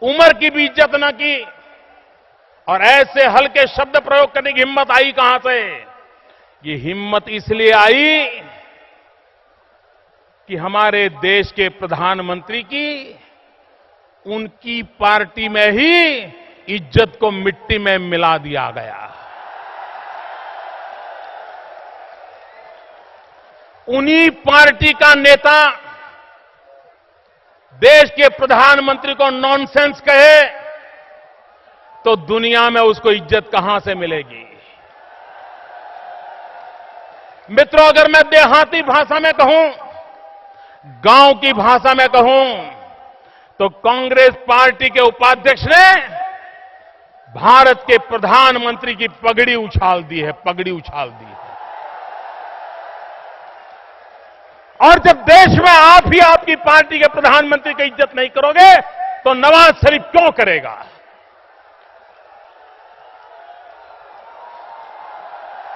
उम्र की भी इज्जत न की और ऐसे हल्के शब्द प्रयोग करने की हिम्मत आई कहां से? ये हिम्मत इसलिए आई कि हमारे देश के प्रधानमंत्री की उनकी पार्टी में ही इज्जत को मिट्टी में मिला दिया गया। उन्हीं पार्टी का नेता देश के प्रधानमंत्री को नॉनसेंस कहे तो दुनिया में उसको इज्जत कहां से मिलेगी? मित्रों, अगर मैं देहाती भाषा में कहूं, गांव की भाषा में कहूं, तो कांग्रेस पार्टी के उपाध्यक्ष ने भारत के प्रधानमंत्री की पगड़ी उछाल दी है, पगड़ी उछाल दी है। और जब देश में आप ही आपकी पार्टी के प्रधानमंत्री की इज्जत नहीं करोगे तो नवाज शरीफ क्यों करेगा?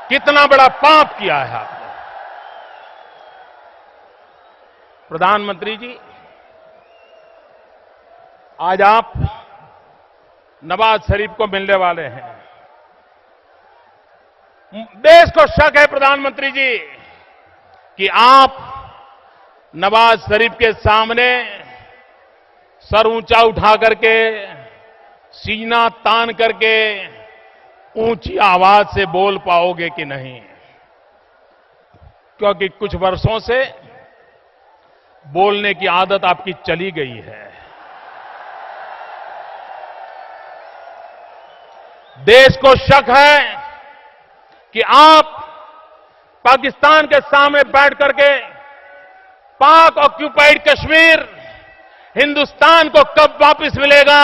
कितना बड़ा पाप किया है आपने। प्रधानमंत्री जी, आज आप नवाज शरीफ को मिलने वाले हैं। देश को शक है प्रधानमंत्री जी कि आप नवाज शरीफ के सामने सर ऊंचा उठा करके, सीना तान करके ऊंची आवाज से बोल पाओगे कि नहीं, क्योंकि कुछ वर्षों से बोलने की आदत आपकी चली गई है। देश को शक है कि आप पाकिस्तान के सामने बैठ करके पाक ऑक्यूपाइड कश्मीर हिंदुस्तान को कब वापस मिलेगा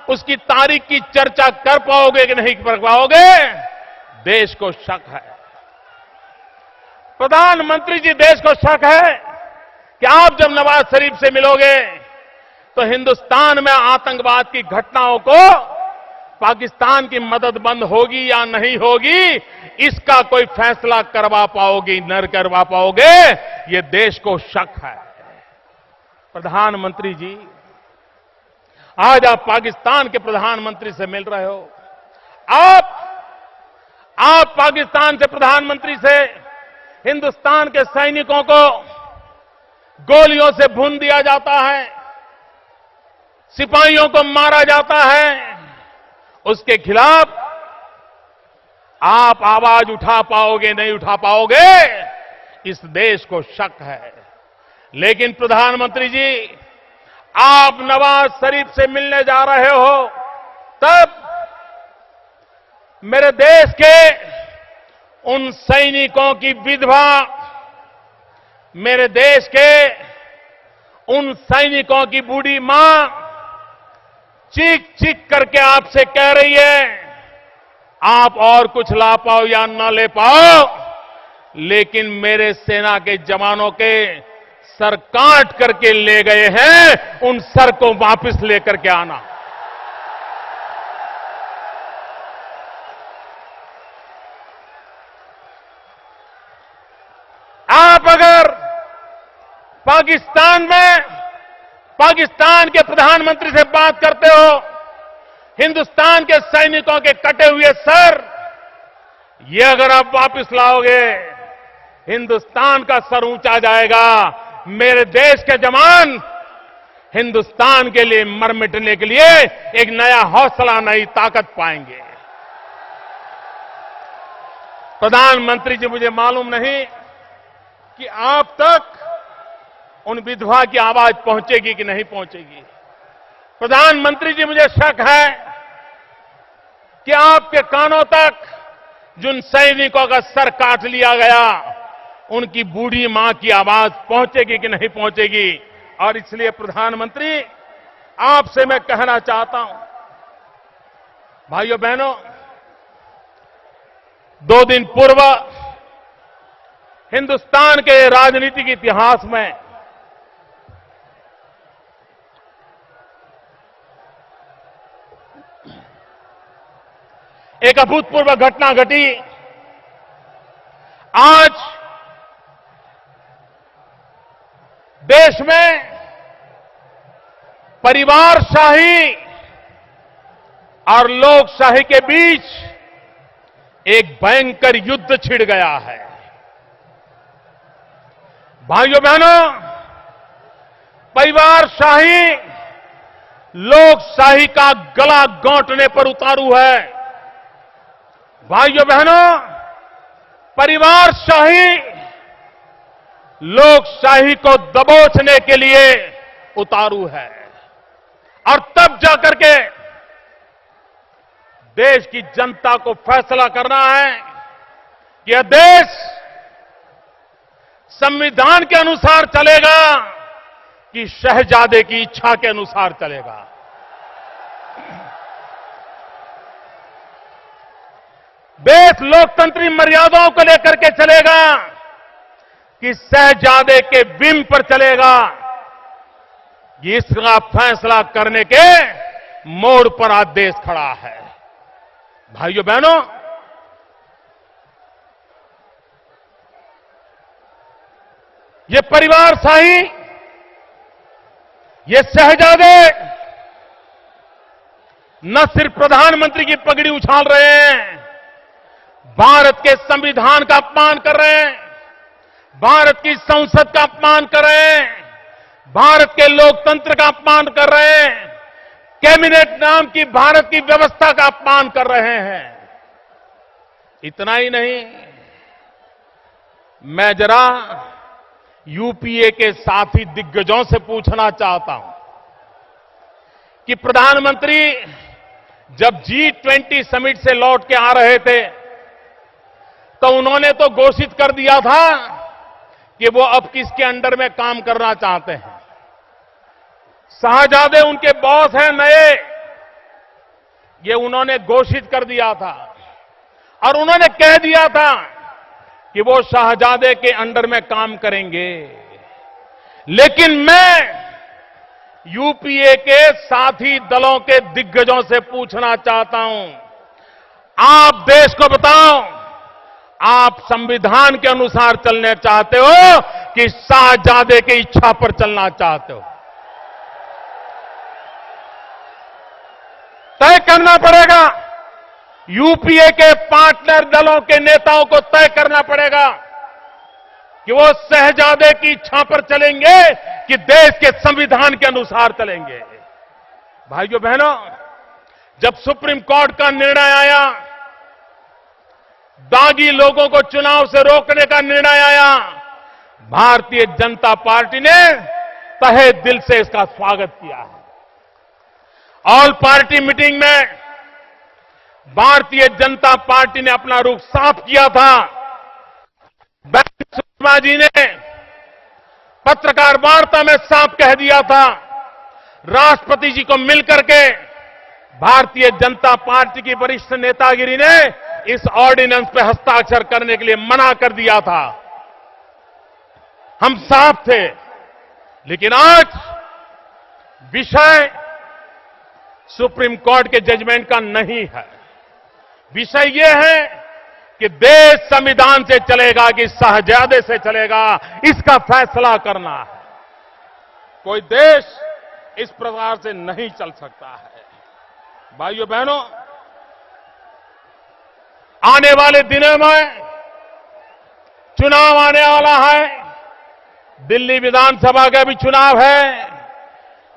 उसकी तारीख की चर्चा कर पाओगे कि नहीं कर पाओगे, देश को शक है। प्रधानमंत्री जी, देश को शक है कि आप जब नवाज शरीफ से मिलोगे तो हिंदुस्तान में आतंकवाद की घटनाओं को पाकिस्तान की मदद बंद होगी या नहीं होगी, इसका कोई फैसला करवा पाओगे न करवा पाओगे, ये देश को शक है। प्रधानमंत्री जी, आज आप पाकिस्तान के प्रधानमंत्री से मिल रहे हो। आप पाकिस्तान से प्रधानमंत्री से हिंदुस्तान के सैनिकों को गोलियों से भून दिया जाता है, सिपाहियों को मारा जाता है, उसके खिलाफ आप आवाज उठा पाओगे नहीं उठा पाओगे, इस देश को शक है। लेकिन प्रधानमंत्री जी, आप नवाज शरीफ से मिलने जा रहे हो, तब मेरे देश के उन सैनिकों की विधवा, मेरे देश के उन सैनिकों की बूढ़ी मां चीख चीख करके आपसे कह रही है, आप और कुछ ला पाओ या ना ले पाओ, लेकिन मेरे सेना के जवानों के सर काट करके ले गए हैं, उन सर को वापस लेकर के आना। आप अगर पाकिस्तान में पाकिस्तान के प्रधानमंत्री से बात करते हो, हिंदुस्तान के सैनिकों के कटे हुए सर, ये अगर आप वापस लाओगे, हिंदुस्तान का सर ऊंचा जाएगा। मेरे देश के जवान हिंदुस्तान के लिए मर मिटने के लिए एक नया हौसला, नई ताकत पाएंगे। प्रधानमंत्री जी, मुझे मालूम नहीं कि आप तक उन विधवा की आवाज पहुंचेगी कि नहीं पहुंचेगी। प्रधानमंत्री जी, मुझे शक है कि आपके कानों तक जिन सैनिकों का सर काट लिया गया, उनकी बूढ़ी मां की आवाज पहुंचेगी कि नहीं पहुंचेगी। और इसलिए प्रधानमंत्री, आपसे मैं कहना चाहता हूं, भाइयों बहनों, 2 दिन पूर्व हिंदुस्तान के राजनीतिक इतिहास में एक अभूतपूर्व घटना घटी। आज देश में परिवारशाही और लोकशाही के बीच एक भयंकर युद्ध छिड़ गया है। भाइयों बहनों, परिवारशाही लोकशाही का गला घोंटने पर उतारू है। भाइयों बहनों, परिवारशाही लोकशाही को दबोचने के लिए उतारू है। और तब जाकर के देश की जनता को फैसला करना है कि यह देश संविधान के अनुसार चलेगा कि शहजादे की इच्छा के अनुसार चलेगा। देश लोकतंत्री मर्यादाओं को लेकर के चलेगा कि शहजादे के विम पर चलेगा, इसका फैसला करने के मोड़ पर आज देश खड़ा है। भाइयों बहनों, ये परिवारशाही, ये शहजादे न सिर्फ प्रधानमंत्री की पगड़ी उछाल रहे हैं, भारत के संविधान का अपमान कर रहे हैं, भारत की संसद का अपमान कर रहे हैं, भारत के लोकतंत्र का अपमान कर रहे हैं, कैबिनेट नाम की भारत की व्यवस्था का अपमान कर रहे हैं। इतना ही नहीं, मैं जरा यूपीए के साथी दिग्गजों से पूछना चाहता हूं कि प्रधानमंत्री जब G20 समिट से लौट के आ रहे थे तो उन्होंने तो घोषित कर दिया था कि वो अब किसके अंडर में काम करना चाहते हैं। शहजादे उनके बॉस हैं नए, ये उन्होंने घोषित कर दिया था और उन्होंने कह दिया था कि वो शहजादे के अंडर में काम करेंगे। लेकिन मैं यूपीए के साथी दलों के दिग्गजों से पूछना चाहता हूं, आप देश को बताओ, आप संविधान के अनुसार चलने चाहते हो कि शहजादे की इच्छा पर चलना चाहते हो? तय करना पड़ेगा। यूपीए के पार्टनर दलों के नेताओं को तय करना पड़ेगा कि वो शहजादे की इच्छा पर चलेंगे कि देश के संविधान के अनुसार चलेंगे। भाइयों बहनों, जब सुप्रीम कोर्ट का निर्णय आया, दागी लोगों को चुनाव से रोकने का निर्णय आया, भारतीय जनता पार्टी ने तहे दिल से इसका स्वागत किया है। ऑल पार्टी मीटिंग में भारतीय जनता पार्टी ने अपना रुख साफ किया था। सुषमा जी ने पत्रकार वार्ता में साफ कह दिया था, राष्ट्रपति जी को मिलकर के भारतीय जनता पार्टी की वरिष्ठ नेतागिरी ने इस ऑर्डिनेंस पे हस्ताक्षर करने के लिए मना कर दिया था। हम साफ थे, लेकिन आज विषय सुप्रीम कोर्ट के जजमेंट का नहीं है। विषय यह है कि देश संविधान से चलेगा कि शहजादे से चलेगा, इसका फैसला करना है। कोई देश इस प्रकार से नहीं चल सकता है। भाइयों बहनों, आने वाले दिनों में चुनाव आने वाला है। दिल्ली विधानसभा का भी चुनाव है,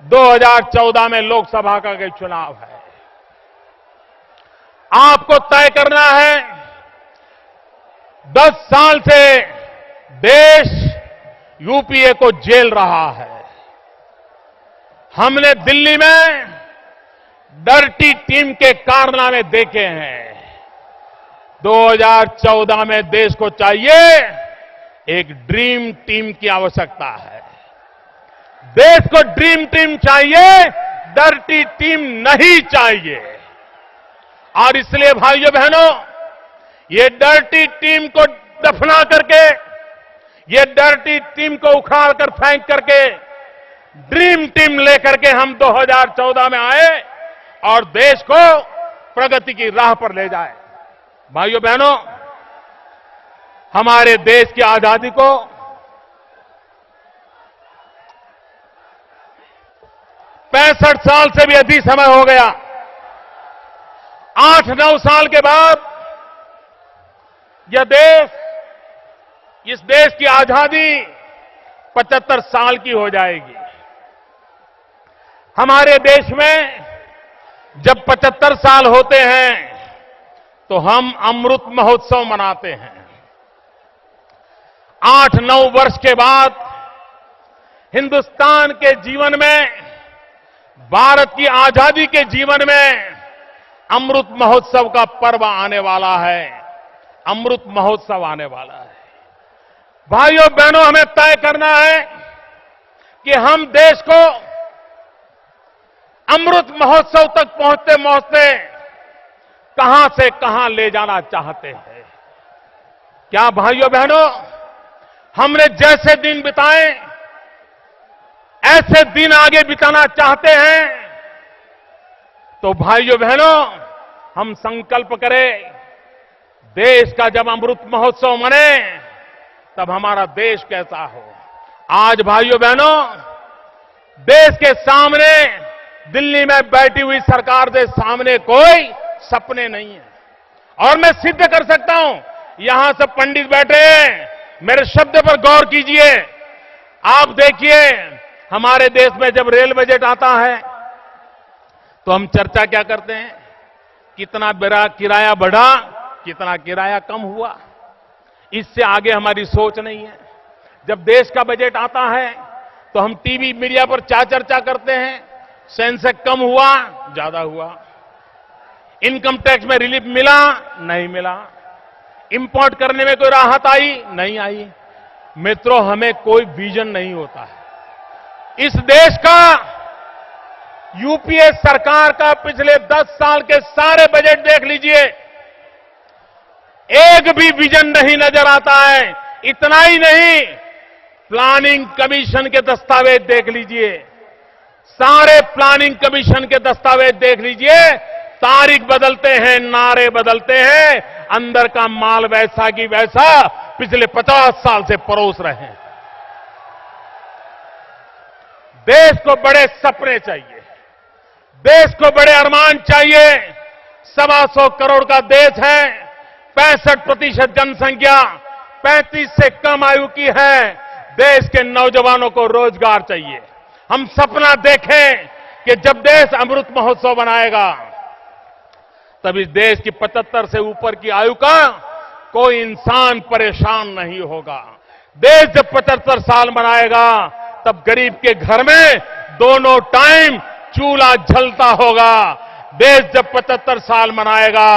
2014 में लोकसभा का भी चुनाव है। आपको तय करना है, 10 साल से देश यूपीए को झेल रहा है। हमने दिल्ली में डर्टी टीम के कारनामे देखे हैं। 2014 में देश को चाहिए एक ड्रीम टीम की आवश्यकता है। देश को ड्रीम टीम चाहिए, डर्टी टीम नहीं चाहिए। और इसलिए भाइयों बहनों, ये डर्टी टीम को दफना करके, ये डर्टी टीम को उखाड़ कर फेंक करके ड्रीम टीम लेकर के हम 2014 में आए और देश को प्रगति की राह पर ले जाए। भाइयों बहनों, हमारे देश की आजादी को 65 साल से भी अधिक समय हो गया। 8-9 साल के बाद यह देश, इस देश की आजादी 75 साल की हो जाएगी। हमारे देश में जब 75 साल होते हैं तो हम अमृत महोत्सव मनाते हैं। 8-9 वर्ष के बाद हिंदुस्तान के जीवन में, भारत की आजादी के जीवन में अमृत महोत्सव का पर्व आने वाला है। अमृत महोत्सव आने वाला है। भाइयों बहनों, हमें तय करना है कि हम देश को अमृत महोत्सव तक पहुंचते पहुंचते कहां से कहां ले जाना चाहते हैं। क्या भाइयों बहनों, हमने जैसे दिन बिताए ऐसे दिन आगे बिताना चाहते हैं तो भाइयों बहनों, हम संकल्प करें, देश का जब अमृत महोत्सव मने तब हमारा देश कैसा हो। आज भाइयों बहनों, देश के सामने, दिल्ली में बैठी हुई सरकार के सामने कोई सपने नहीं है। और मैं सिद्ध कर सकता हूं, यहां सब पंडित बैठे हैं, मेरे शब्द पर गौर कीजिए। आप देखिए, हमारे देश में जब रेल बजट आता है तो हम चर्चा क्या करते हैं, कितना किराया बढ़ा, कितना किराया कम हुआ। इससे आगे हमारी सोच नहीं है। जब देश का बजट आता है तो हम टीवी मीडिया पर क्या चर्चा करते हैं, सेंसेक्स कम हुआ, ज्यादा हुआ, इनकम टैक्स में रिलीफ मिला, नहीं मिला, इंपोर्ट करने में कोई राहत आई, नहीं आई। मित्रों, हमें कोई विजन नहीं होता है। इस देश का, यूपीए सरकार का पिछले 10 साल के सारे बजट देख लीजिए, एक भी विजन नहीं नजर आता है। इतना ही नहीं, प्लानिंग कमीशन के दस्तावेज देख लीजिए, सारे प्लानिंग कमीशन के दस्तावेज देख लीजिए, तारीख बदलते हैं, नारे बदलते हैं, अंदर का माल वैसा की वैसा पिछले 50 साल से परोस रहे हैं। देश को बड़े सपने चाहिए, देश को बड़े अरमान चाहिए। 125 करोड़ का देश है, 65% जनसंख्या 35 से कम आयु की है। देश के नौजवानों को रोजगार चाहिए। हम सपना देखें कि जब देश अमृत महोत्सव बनाएगा तब इस देश की 75 से ऊपर की आयु का कोई इंसान परेशान नहीं होगा। देश जब 75 साल मनाएगा तब गरीब के घर में दोनों टाइम चूल्हा जलता होगा। देश जब 75 साल मनाएगा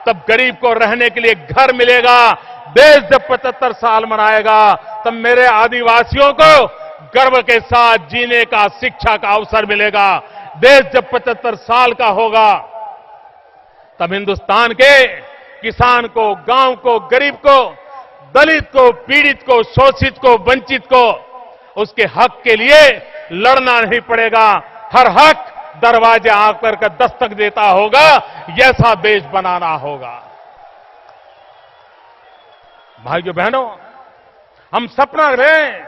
तब गरीब को रहने के लिए घर मिलेगा। देश जब 75 साल मनाएगा तब मेरे आदिवासियों को गर्व के साथ जीने का, शिक्षा का अवसर मिलेगा। देश जब 75 साल का होगा तब हिंदुस्तान के किसान को, गांव को, गरीब को, दलित को, पीड़ित को, शोषित को, वंचित को उसके हक के लिए लड़ना नहीं पड़ेगा। हर हक दरवाजे आकर के दस्तक देता होगा। ऐसा देश बनाना होगा। भाइयों बहनों, हम सपना लें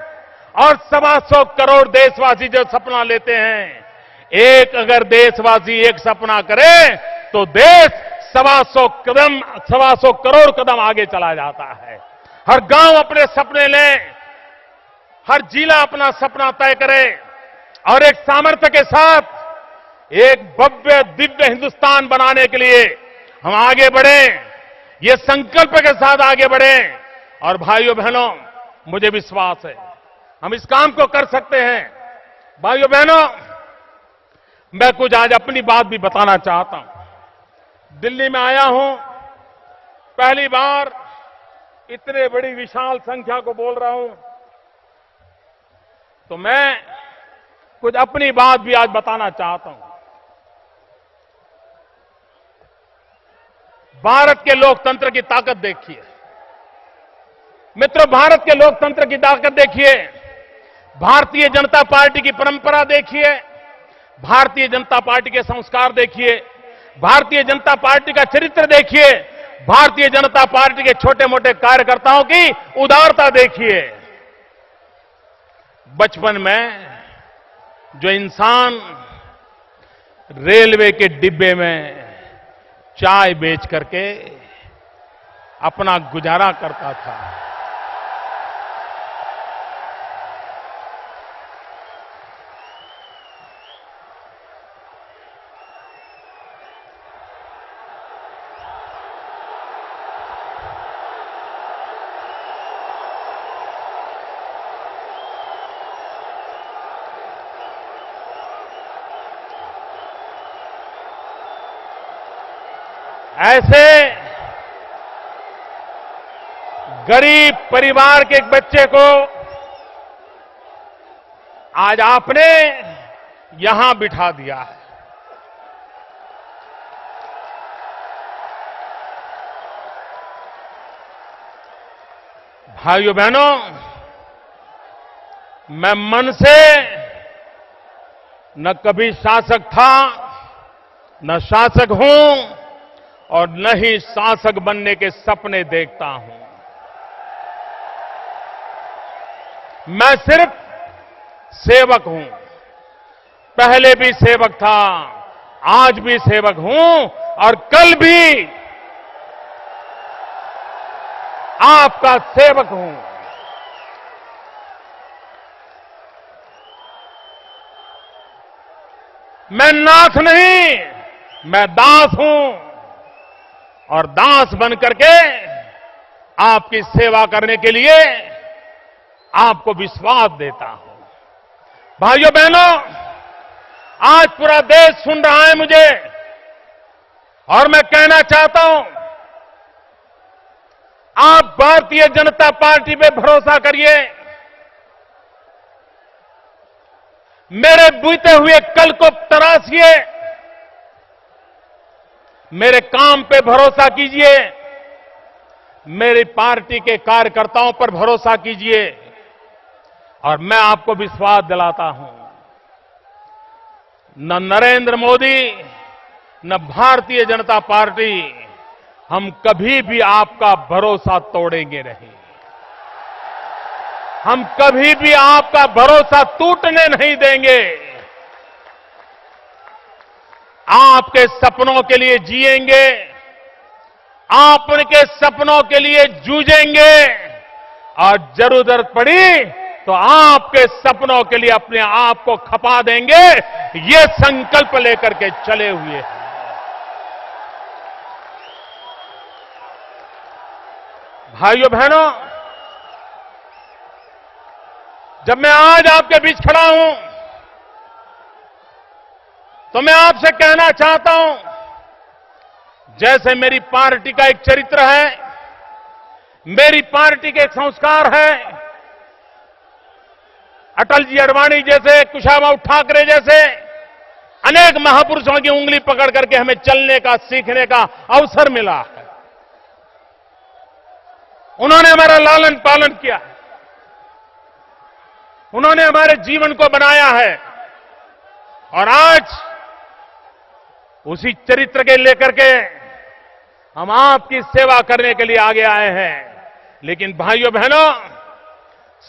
और 125 करोड़ देशवासी जो सपना लेते हैं, एक अगर देशवासी एक सपना करे तो देश 125 करोड़ कदम आगे चला जाता है। हर गांव अपने सपने ले, हर जिला अपना सपना तय करे और एक सामर्थ्य के साथ एक भव्य दिव्य हिंदुस्तान बनाने के लिए हम आगे बढ़ें। ये संकल्प के साथ आगे बढ़ें। और भाइयों बहनों, मुझे विश्वास है हम इस काम को कर सकते हैं। भाइयों बहनों, मैं कुछ आज अपनी बात भी बताना चाहता हूं। दिल्ली में आया हूं, पहली बार इतने बड़ी विशाल संख्या को बोल रहा हूं, तो मैं कुछ अपनी बात भी आज बताना चाहता हूं। भारत के लोकतंत्र की ताकत देखिए मित्रों, भारत के लोकतंत्र की ताकत देखिए, भारतीय जनता पार्टी की परंपरा देखिए, भारतीय जनता पार्टी के संस्कार देखिए, भारतीय जनता पार्टी का चरित्र देखिए, भारतीय जनता पार्टी के छोटे मोटे कार्यकर्ताओं की उदारता देखिए। बचपन में जो इंसान रेलवे के डिब्बे में चाय बेच करके अपना गुजारा करता था, ऐसे गरीब परिवार के एक बच्चे को आज आपने यहां बिठा दिया है। भाइयों बहनों, मैं मन से न कभी शासक था, न शासक हूं और न ही शासक बनने के सपने देखता हूं। मैं सिर्फ सेवक हूं। पहले भी सेवक था, आज भी सेवक हूं और कल भी आपका सेवक हूं। मैं नाथ नहीं, मैं दास हूं और दास बन करके आपकी सेवा करने के लिए आपको विश्वास देता हूं। भाइयों बहनों, आज पूरा देश सुन रहा है मुझे और मैं कहना चाहता हूं, आप भारतीय जनता पार्टी पे भरोसा करिए। मेरे बीते हुए कल को तराशिए, मेरे काम पे भरोसा कीजिए, मेरी पार्टी के कार्यकर्ताओं पर भरोसा कीजिए और मैं आपको विश्वास दिलाता हूं, न नरेंद्र मोदी न भारतीय जनता पार्टी हम कभी भी आपका भरोसा तोड़ेंगे नहीं। हम कभी भी आपका भरोसा टूटने नहीं देंगे। आपके सपनों के लिए जिएंगे, आपके सपनों के लिए जूझेंगे और जरूरत पड़ी तो आपके सपनों के लिए अपने आप को खपा देंगे। ये संकल्प लेकर के चले हुए हैं। भाइयों बहनों, जब मैं आज आपके बीच खड़ा हूं तो मैं आपसे कहना चाहता हूं, जैसे मेरी पार्टी का एक चरित्र है, मेरी पार्टी के एक संस्कार है, अटल जी अडवाणी जैसे, कुशाभाऊ ठाकरे जैसे अनेक महापुरुषों की उंगली पकड़ करके हमें चलने का, सीखने का अवसर मिला है। उन्होंने हमारा लालन पालन किया है, उन्होंने हमारे जीवन को बनाया है और आज उसी चरित्र के लेकर के हम आपकी सेवा करने के लिए आगे आए हैं। लेकिन भाइयों बहनों,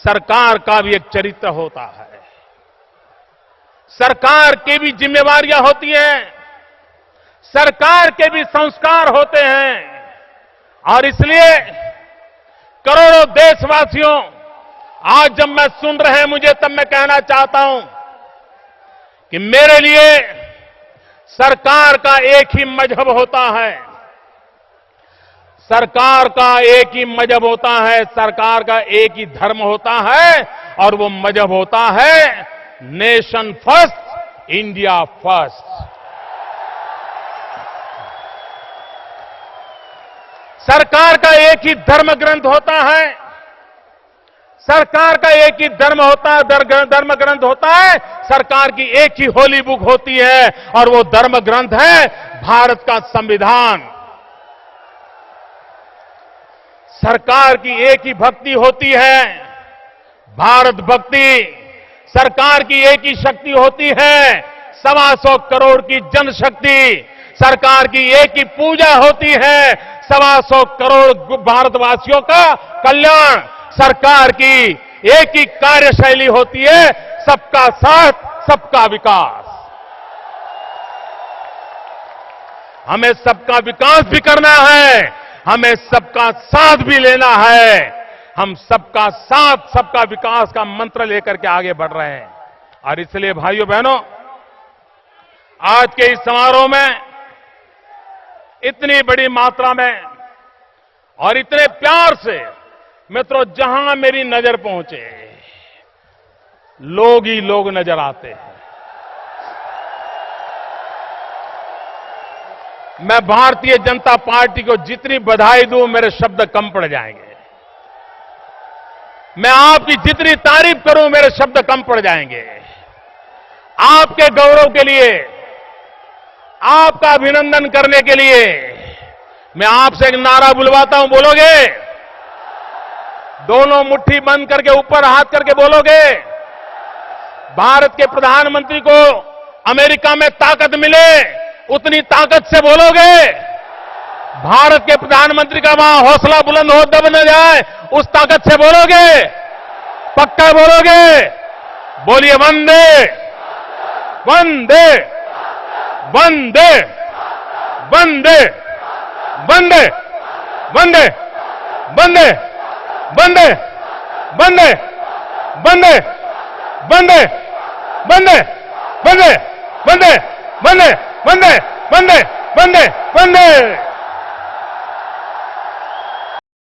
सरकार का भी एक चरित्र होता है, सरकार की भी जिम्मेवारियां होती हैं, सरकार के भी संस्कार होते हैं और इसलिए करोड़ों देशवासियों, आज जब मैं सुन रहे हैं मुझे, तब मैं कहना चाहता हूं कि मेरे लिए सरकार का एक ही मजहब होता है, सरकार का एक ही मजहब होता है, सरकार का एक ही धर्म होता है और वो मजहब होता है नेशन फर्स्ट, इंडिया फर्स्ट। सरकार का एक ही धर्म ग्रंथ होता है, सरकार का एक ही धर्म ग्रंथ होता है, सरकार की एक ही होली बुक होती है और वो धर्म ग्रंथ है भारत का संविधान। सरकार की एक ही भक्ति होती है, भारत भक्ति। सरकार की एक ही शक्ति होती है, 125 करोड़ की जनशक्ति। सरकार की एक ही पूजा होती है, 125 करोड़ भारतवासियों का कल्याण। सरकार की एक ही कार्यशैली होती है, सबका साथ, सबका विकास। हमें सबका विकास भी करना है, हमें सबका साथ भी लेना है। हम सबका साथ, सबका विकास का मंत्र लेकर के आगे बढ़ रहे हैं और इसलिए भाइयों बहनों, आज के इस समारोह में इतनी बड़ी मात्रा में और इतने प्यार से मित्रों, जहां मेरी नजर पहुंचे लोग ही लोग नजर आते हैं। मैं भारतीय जनता पार्टी को जितनी बधाई दूं, मेरे शब्द कम पड़ जाएंगे। मैं आपकी जितनी तारीफ करूं, मेरे शब्द कम पड़ जाएंगे। आपके गौरव के लिए, आपका अभिनंदन करने के लिए मैं आपसे एक नारा बुलवाता हूं, बोलोगे? दोनों मुट्ठी बंद करके ऊपर हाथ करके बोलोगे, भारत के प्रधानमंत्री को अमेरिका में ताकत मिले उतनी ताकत से बोलोगे, भारत के प्रधानमंत्री का वहां हौसला बुलंद हो दब न जाए उस ताकत से बोलोगे, पक्का बोलोगे? बोलिए वंदे वंदे वंदे वंदे वंदे वंदे वंदे वंदे वंदे वंदे वंदे वंदे वंदे वंदे वंदे वंदे वंदे वंदे वंदे